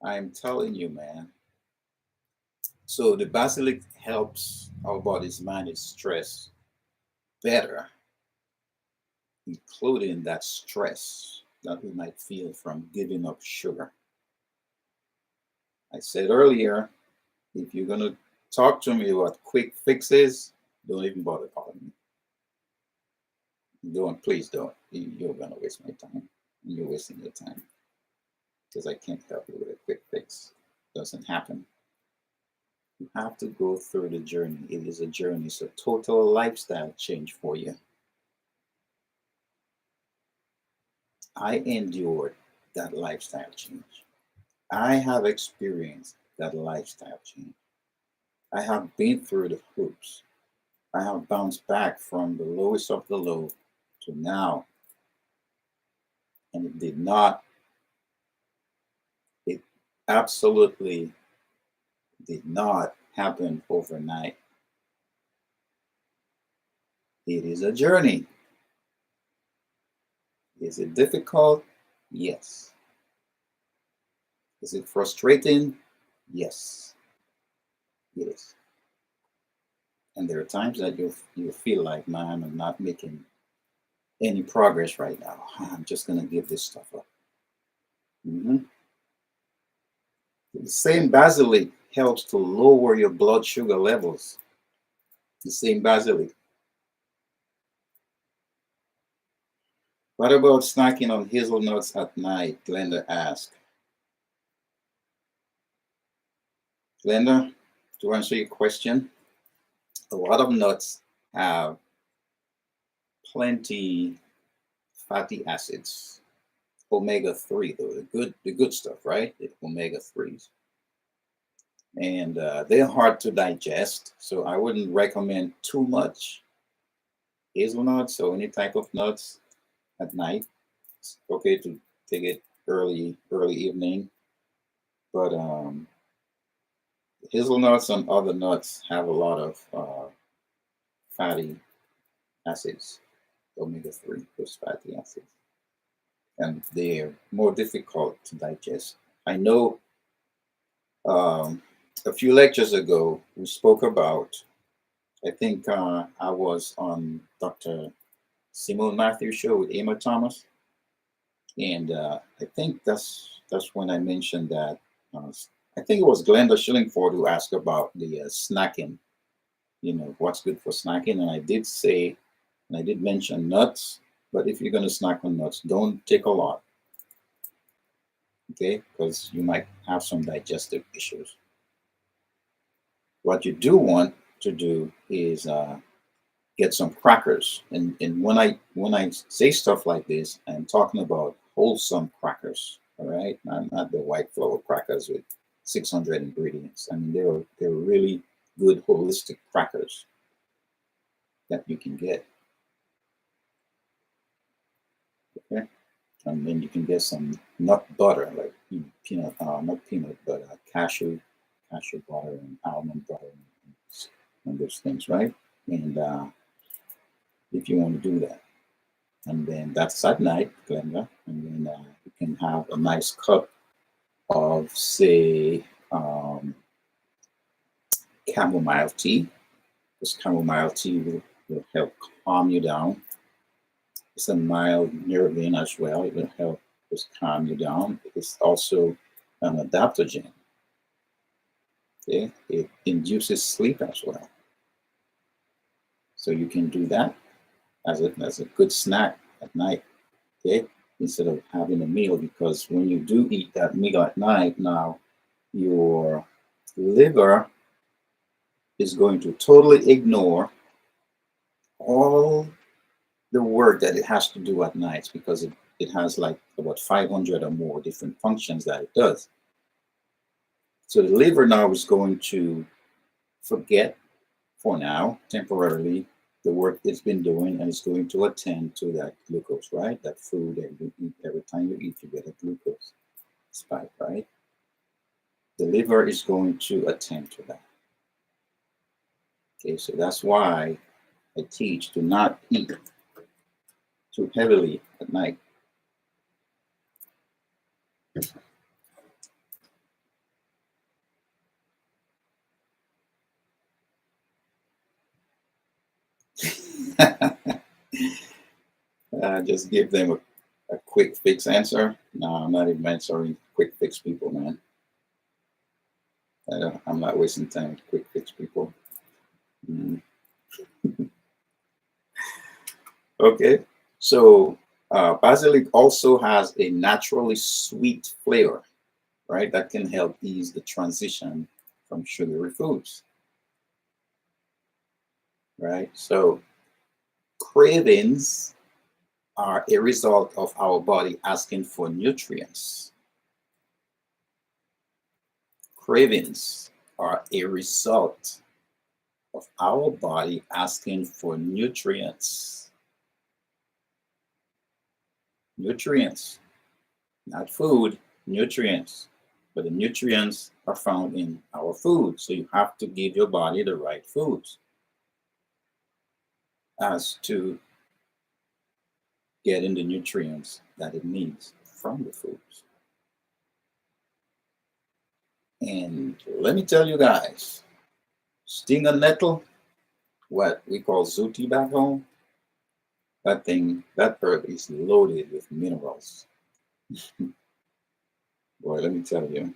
I'm telling you, man. So the basilic helps our bodies manage stress better, including that stress that we might feel from giving up sugar. I said earlier, if you're going to talk to me about quick fixes, don't even bother calling me. Don't, please don't. You're going to waste my time. You're wasting your time because I can't help you with a quick fix. It doesn't happen. You have to go through the journey. It is a journey. It's a total lifestyle change for you. I endured that lifestyle change. I have experienced that lifestyle change. I have been through the hoops. I have bounced back from the lowest of the low to now. And it absolutely did not happen overnight. It is a journey. Is it difficult? Yes. Is it frustrating? Yes, it is. And there are times that you feel like, man, I'm not making any progress right now. I'm just gonna give this stuff up. Mhm. The same basilic helps to lower your blood sugar levels. The same basilic. What about snacking on hazelnuts at night? Glenda asked. Glenda, to answer your question, a lot of nuts have plenty fatty acids, omega-3, though the good stuff, right? The omega-3s, and they're hard to digest, so I wouldn't recommend too much hazelnuts or any type of nuts at night. It's okay to take it early evening, but hazelnuts and other nuts have a lot of fatty acids, omega-3, those fatty acids, and they're more difficult to digest. I know a few lectures ago we spoke about, I think I was on Dr. Simone Matthews show with Emma Thomas, and I think that's when I mentioned that. Uh, I think it was Glenda Shillingford who asked about the snacking. What's good for snacking, and I did say, and I did mention nuts. But if you're going to snack on nuts, don't take a lot, okay? Because you might have some digestive issues. What you do want to do is get some crackers. And when I say stuff like this, I'm talking about wholesome crackers. All right, not the white flour crackers with 600 ingredients. I mean, they're really good holistic crackers that you can get. Okay, and then you can get some nut butter, like peanut, not peanut, but cashew butter and almond butter and those things, right? And if you want to do that. And then that's at night, Glenda. And then you can have a nice cup of, say, chamomile tea. This chamomile tea will help calm you down. It's a mild nervine as well. It will help just calm you down. It's also an adaptogen. Okay? It induces sleep as well. So you can do that as a good snack at night. Okay, instead of having a meal, because when you do eat that meal at night, now your liver is going to totally ignore all the work that it has to do at night, because it has like about 500 or more different functions that it does. So the liver now is going to forget, for now, temporarily, the work it's been doing, and it's going to attend to that glucose, right? That food that you eat. Every time you eat, you get a glucose spike, right? The liver is going to attend to that. Okay, so that's why I teach to not eat too heavily at night. Just give them a quick fix answer. No, I'm not even answering quick fix people, man. I'm not wasting time with quick fix people. Mm. Okay, so basilic also has a naturally sweet flavor, right? That can help ease the transition from sugary foods, right? So cravings are a result of our body asking for nutrients. Cravings are a result of our body asking for nutrients. Nutrients, not food, nutrients. But the nutrients are found in our food. So you have to give your body the right foods as to getting the nutrients that it needs from the foods. And let me tell you guys, sting a nettle, what we call zooty back home, That herb is loaded with minerals. Boy, let me tell you,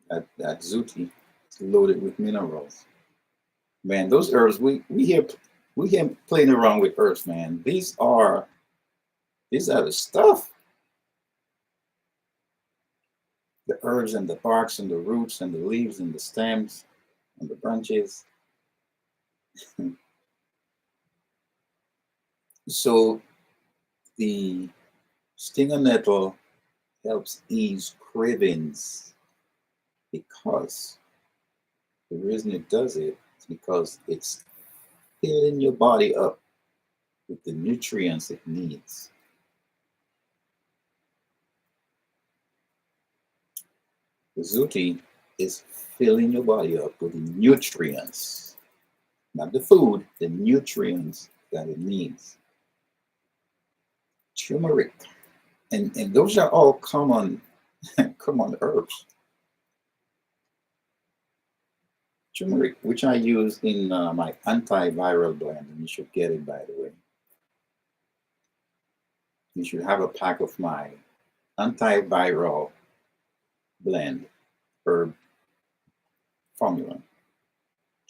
that zuti is loaded with minerals. Man, those herbs, we hear playing around with herbs, man. These are the stuff. The herbs and the barks and the roots and the leaves and the stems and the branches. So the stinger nettle helps ease cravings because the reason it does it is because it's filling your body up with the nutrients it needs. The zuti is filling your body up with the nutrients, not the food, the nutrients that it needs. Turmeric, and those are all common common herbs. Turmeric, which I use in my antiviral blend, and you should get it, by the way. You should have a pack of my antiviral blend herb formula.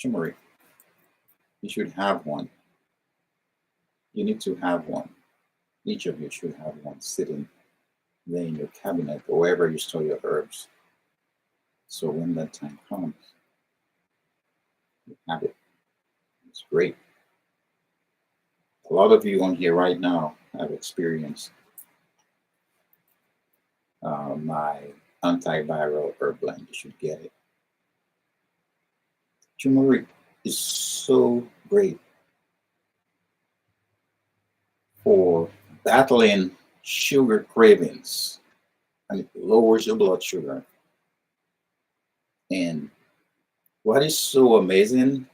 Turmeric, you should have one. You need to have one. Each of you should have one sitting there in your cabinet or wherever you store your herbs. So when that time comes, you have it. It's great. A lot of you on here right now have experienced my antiviral herb blend. You should get it. Turmeric is so great for battling sugar cravings, and it lowers your blood sugar. And what is so amazing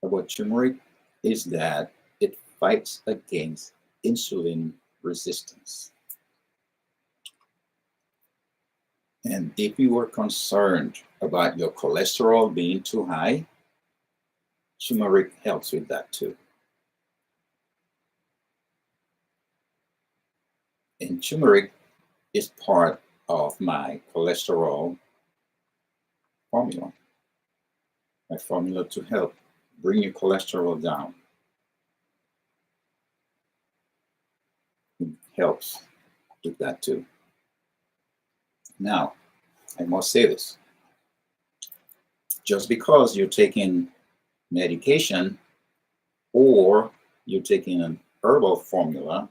about turmeric is that it fights against insulin resistance. And if you are concerned about your cholesterol being too high, turmeric helps with that too. And turmeric is part of my cholesterol formula, my formula to help bring your cholesterol down. It helps with that too. Now, I must say this, just because you're taking medication or you're taking an herbal formula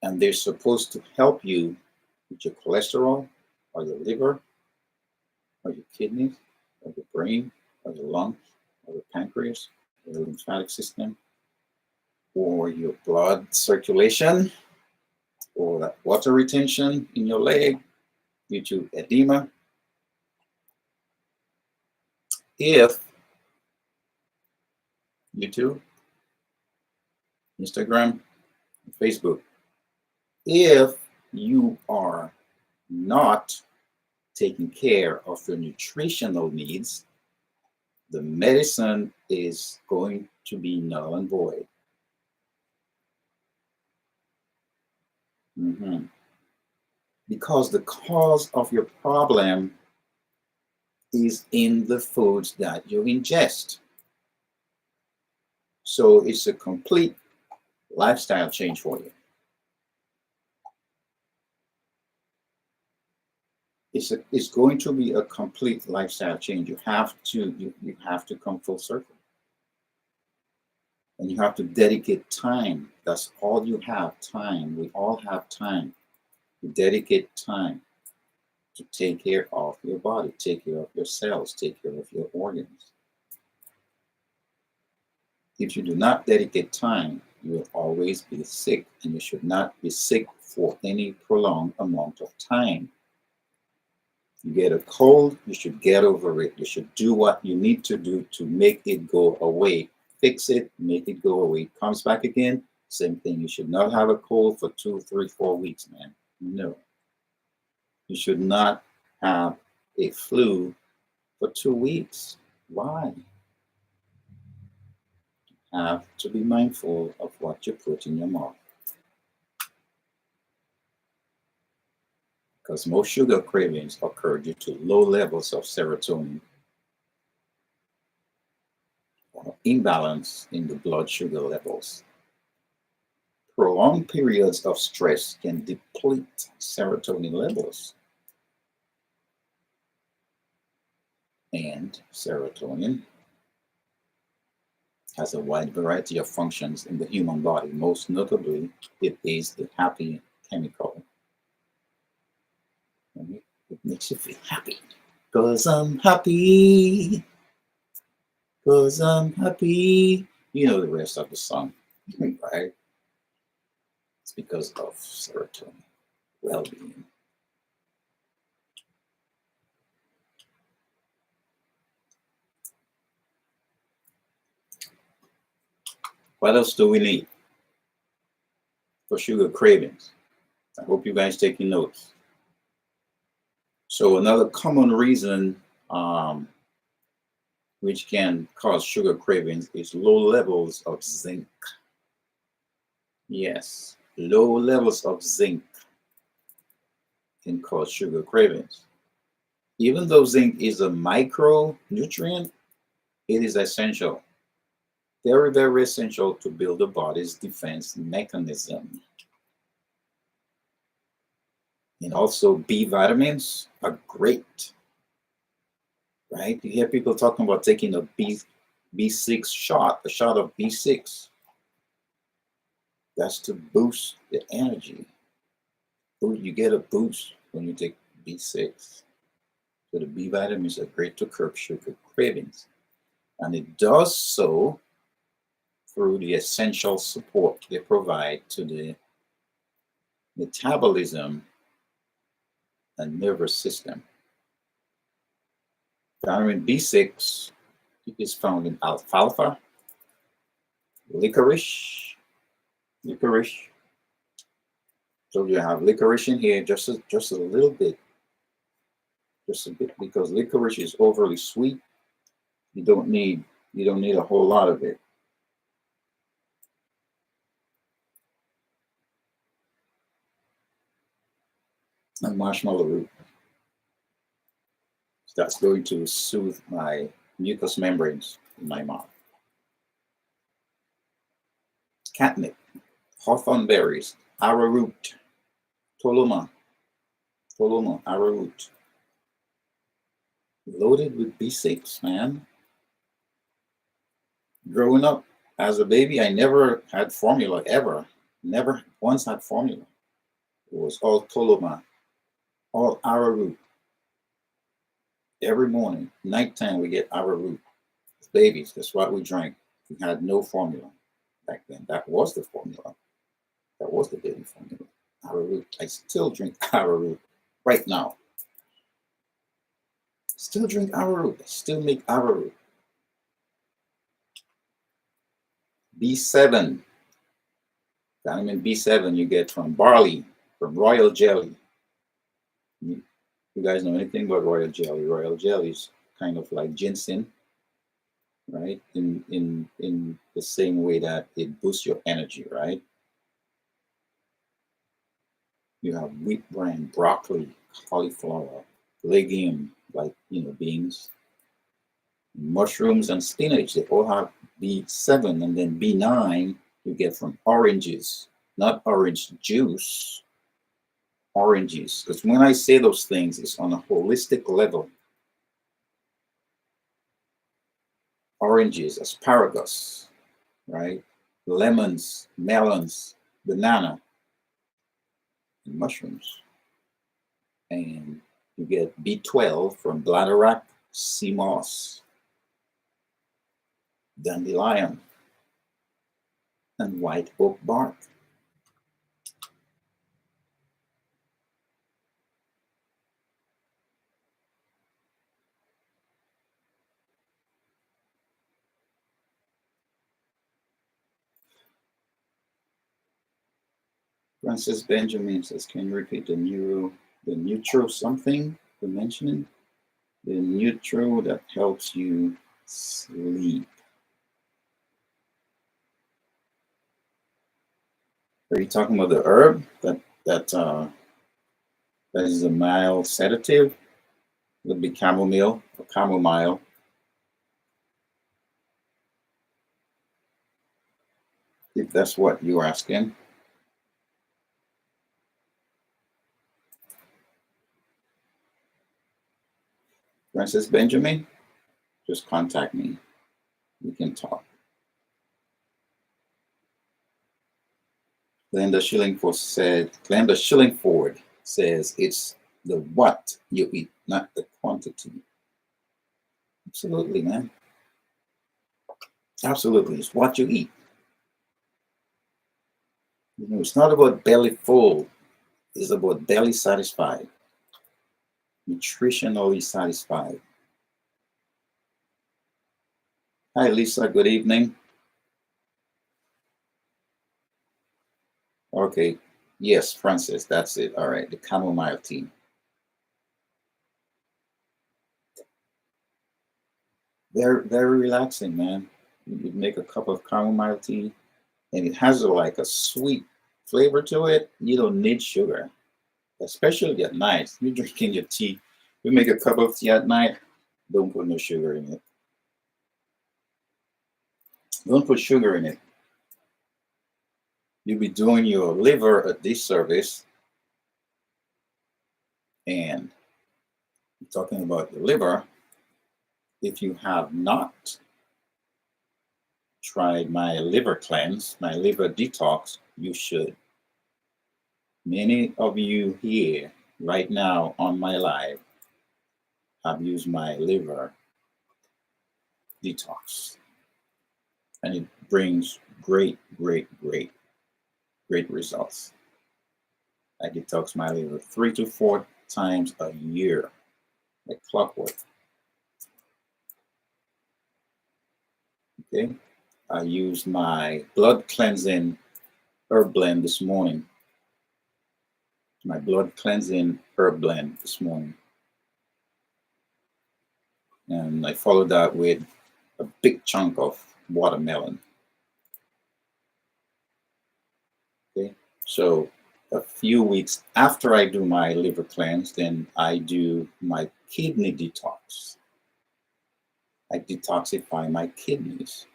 and they're supposed to help you with your cholesterol or your liver or your kidneys or your brain or your lungs or your pancreas or your lymphatic system or your blood circulation or that water retention in your leg due to edema. If YouTube, Instagram, Facebook, if you are not taking care of your nutritional needs, the medicine is going to be null and void. Because the cause of your problem is in the foods that you ingest. So it's a complete lifestyle change for you. It's going to be a complete lifestyle change. You have to come full circle. And you have to dedicate time. That's all you have, time. We all have time. You dedicate time to take care of your body, take care of your cells, take care of your organs. If you do not dedicate time, you will always be sick, and you should not be sick for any prolonged amount of time. You get a cold, you should get over it. You should do what you need to do to make it go away. Fix it, make it go away. It comes back again, same thing. You should not have a cold for 2, 3, 4 weeks, man. No. You should not have a flu for 2 weeks. Why? Have to be mindful of what you put in your mouth. Because most sugar cravings occur due to low levels of serotonin or imbalance in the blood sugar levels. Prolonged periods of stress can deplete serotonin levels. And serotonin has a wide variety of functions in the human body. Most notably, it is the happy chemical. It makes you feel happy. Cause I'm happy. Cause I'm happy. You know the rest of the song, right? It's because of serotonin, well-being. What else do we need for sugar cravings? I hope you guys taking notes. So another common reason which can cause sugar cravings is low levels of zinc. Yes, low levels of zinc can cause sugar cravings. Even though zinc is a micronutrient, it is essential, very, very essential to build the body's defense mechanism. And also, B vitamins are great, right? You hear people talking about taking a B6 shot, a shot of B6. That's to boost the energy. You get a boost when you take B6. So the B vitamins are great to curb sugar cravings. And it does so through the essential support they provide to the metabolism and nervous system. Vitamin B6 is found in alfalfa, licorice. So you have licorice in here, just a little bit, just a bit, because licorice is overly sweet. You don't need a whole lot of it. And marshmallow root. That's going to soothe my mucous membranes in my mouth. Catnip, hawthorn berries, arrowroot, toloma, arrowroot. Loaded with B6, man. Growing up as a baby, I never had formula ever. Never once had formula. It was all toloma, all arrowroot. Every morning, nighttime, we get arrowroot. As babies, that's what we drank. We had no formula back then. That was the formula. That was the baby formula. Arrowroot. I still drink arrowroot right now. Still drink arrowroot. I still make arrowroot. B7. Vitamin B7 you get from barley, from royal jelly. You guys know anything about royal jelly? Royal jelly is kind of like ginseng, right? In the same way that it boosts your energy, right? You have wheat bran, broccoli, cauliflower, legume like beans, mushrooms, and spinach. They all have B7, and then B9 you get from oranges, not orange juice. Oranges, because when I say those things, it's on a holistic level. Oranges, asparagus, right? Lemons, melons, banana, and mushrooms. And you get B12 from bladderwrack, sea moss, dandelion, and white oak bark. Francis Benjamin says, can you repeat the neutral something, the mentioning? The neutral that helps you sleep. Are you talking about the herb that is a mild sedative? Would be chamomile or chamomile. If that's what you're asking. Francis Benjamin, just contact me. We can talk. Glenda Shillingford says it's the what you eat, not the quantity. Absolutely, man. Absolutely. It's what you eat. You know, it's not about belly full, it's about belly satisfied, nutritionally satisfied. Hi, Lisa. Good evening. Okay. Yes, Francis. That's it. All right. The chamomile tea. Very, very relaxing, man. You make a cup of chamomile tea, and it has like a sweet flavor to it. You don't need sugar, especially at night. You're drinking your tea. You make a cup of tea at night. Don't put no sugar in it. Don't put sugar in it. You'll be doing your liver a disservice. And talking about your liver, if you have not tried my liver cleanse, my liver detox, you should. Many of you here right now on my live have used my liver detox, and it brings great, great, great, great results. I detox my liver 3 to 4 times a year, like clockwork. Okay, I used my blood cleansing herb blend this morning. My blood cleansing herb blend this morning. And I followed that with a big chunk of watermelon. Okay, so a few weeks after I do my liver cleanse, then I do my kidney detox. I detoxify my kidneys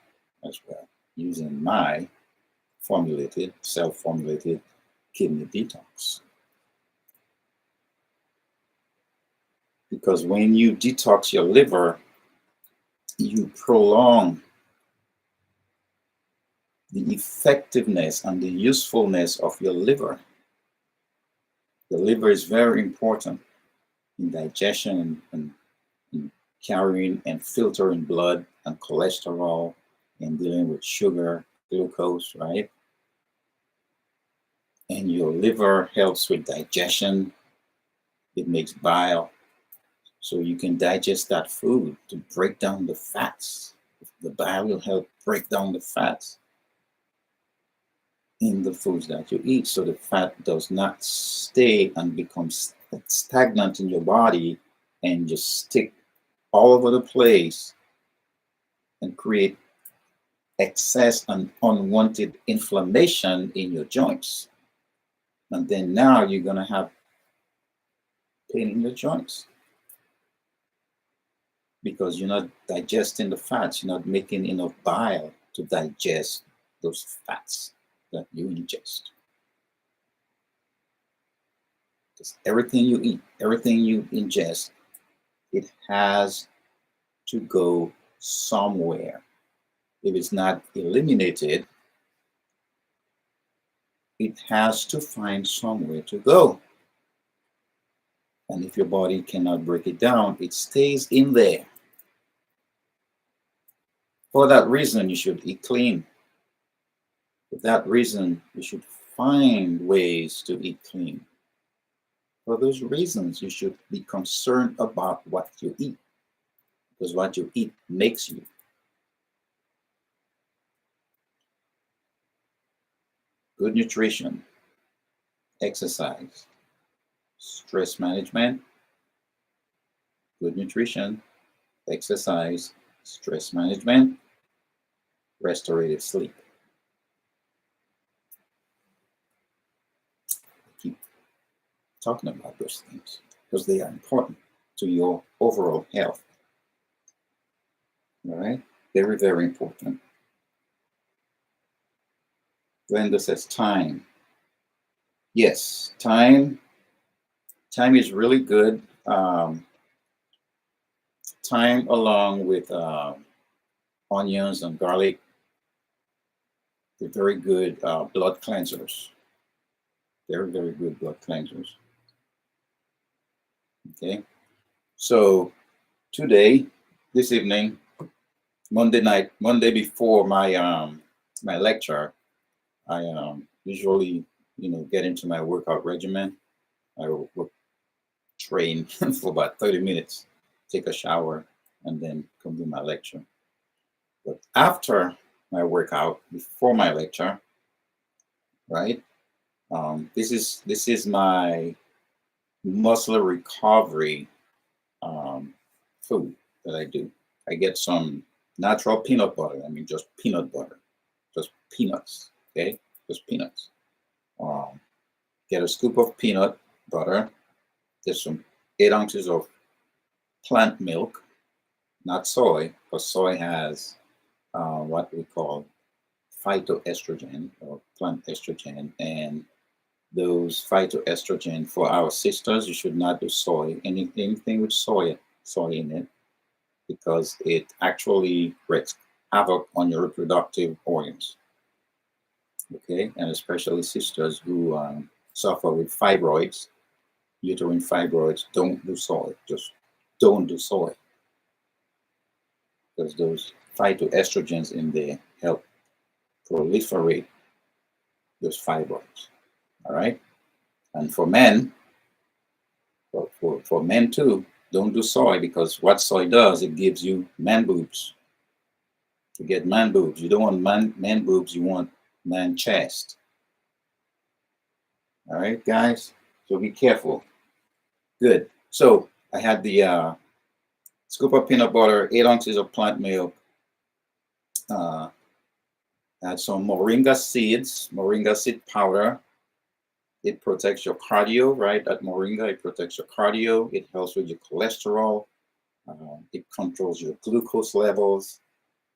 as well using my self-formulated kidney detox. Because when you detox your liver, you prolong the effectiveness and the usefulness of your liver. The liver is very important in digestion and carrying and filtering blood and cholesterol and dealing with sugar, glucose, right? And your liver helps with digestion. It makes bile. So you can digest that food to break down the fats. The bile will help break down the fats in the foods that you eat, so the fat does not stay and become stagnant in your body and just stick all over the place and create excess and unwanted inflammation in your joints. And then now you're going to have pain in your joints because you're not digesting the fats, you're not making enough bile to digest those fats that you ingest. Because everything you eat, everything you ingest, it has to go somewhere. If it's not eliminated, it has to find somewhere to go. And if your body cannot break it down, it stays in there. For that reason, you should eat clean. For that reason, you should find ways to eat clean. For those reasons, you should be concerned about what you eat, because what you eat makes you. Good nutrition, exercise, stress management, good nutrition, exercise, stress management, restorative sleep. Keep talking about those things because they are important to your overall health. All right? Very, very important. Glenda says time. Yes, time. Time is really good. Thyme along with onions and garlic, they're very good blood cleansers. Very, very good blood cleansers. Okay. So today, this evening, Monday night, Monday before my lecture, I usually get into my workout regimen. I will train for about 30 minutes, take a shower, and then come do my lecture. But after my workout, before my lecture, right? This is my muscle recovery food that I do. I get some natural peanut butter. I mean, just peanut butter, just peanuts. Okay, just peanuts. Um, get a scoop of peanut butter. Get some 8 ounces of plant milk, not soy, because soy has what we call phytoestrogen or plant estrogen, and those phytoestrogen for our sisters, you should not do soy, anything with soy in it, because it actually wreaks havoc on your reproductive organs. Okay, and especially sisters who suffer with fibroids, uterine fibroids, don't do soy. Just don't do soy, because those phytoestrogens in there help proliferate those fibroids. All right, and for men, for men too, don't do soy, because what soy does, it gives you man boobs. You get man boobs. You don't want man boobs, you want man chest. All right, guys? So be careful. Good. So I had the scoop of peanut butter, 8 ounces of plant milk. I had some moringa seed powder. It protects your cardio, right? That moringa, it protects your cardio. It helps with your cholesterol. It controls your glucose levels.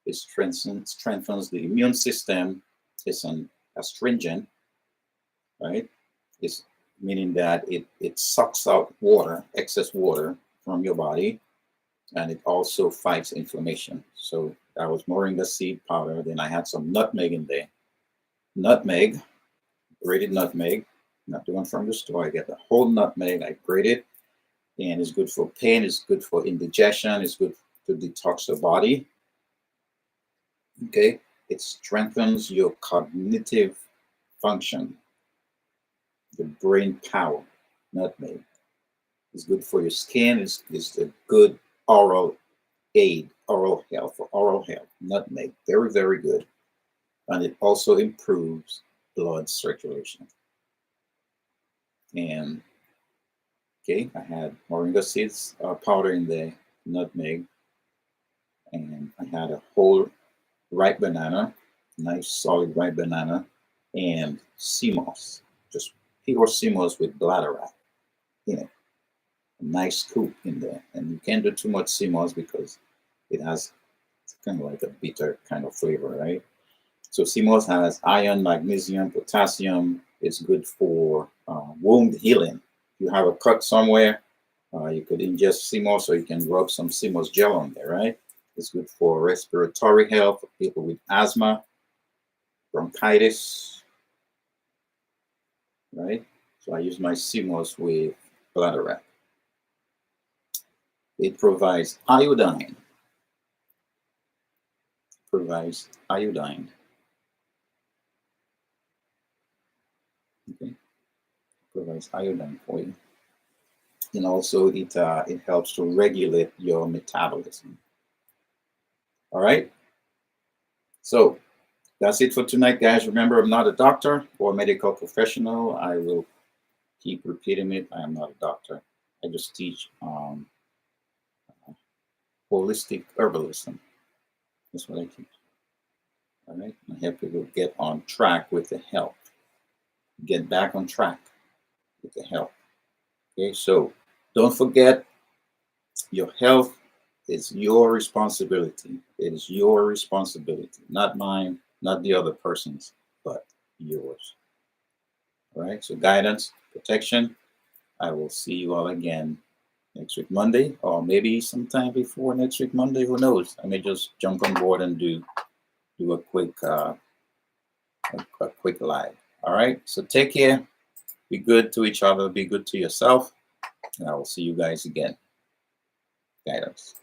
It strengthens the immune system. It's an astringent, right? It's meaning that it sucks out water, excess water from your body, and it also fights inflammation. So that was moringa seed powder. Then I had some nutmeg in there. Nutmeg, grated nutmeg, not the one from the store. I get the whole nutmeg, I grate it, and it's good for pain, it's good for indigestion, it's good to detox the body. Okay, it strengthens your cognitive function, the brain power. Nutmeg is good for your skin. It's a good oral aid, oral health, for oral health. Nutmeg, very, very good. And it also improves blood circulation. And okay, I had moringa seeds powder in there, nutmeg, and I had a whole ripe banana, nice solid ripe banana, and sea moss, just pure sea moss with bladderwrack in it. A nice scoop in there, and you can't do too much sea moss because it has kind of like a bitter kind of flavor, right? So sea moss has iron, magnesium, potassium. It's good for wound healing. If you have a cut somewhere, you could ingest sea moss, or you can rub some sea moss gel on there, right? It's good for respiratory health, for people with asthma, bronchitis, right? So I use my sea moss with bladderwrack. It provides iodine. Provides iodine. Okay, provides iodine for you, and also it helps to regulate your metabolism. All right. So that's it for tonight, guys. Remember, I'm not a doctor or a medical professional. I will keep repeating it. I am not a doctor. I just teach holistic herbalism. That's what I teach. All right. I help people get on track with the health, get back on track with the health. Okay. So don't forget, your health is your responsibility. It is your responsibility, not mine, not the other person's, but yours. All right. So guidance, protection. I will see you all again next week Monday, or maybe sometime before next week Monday. Who knows? I may just jump on board and do a quick live. All right. So take care. Be good to each other. Be good to yourself. And I will see you guys again. Guidance.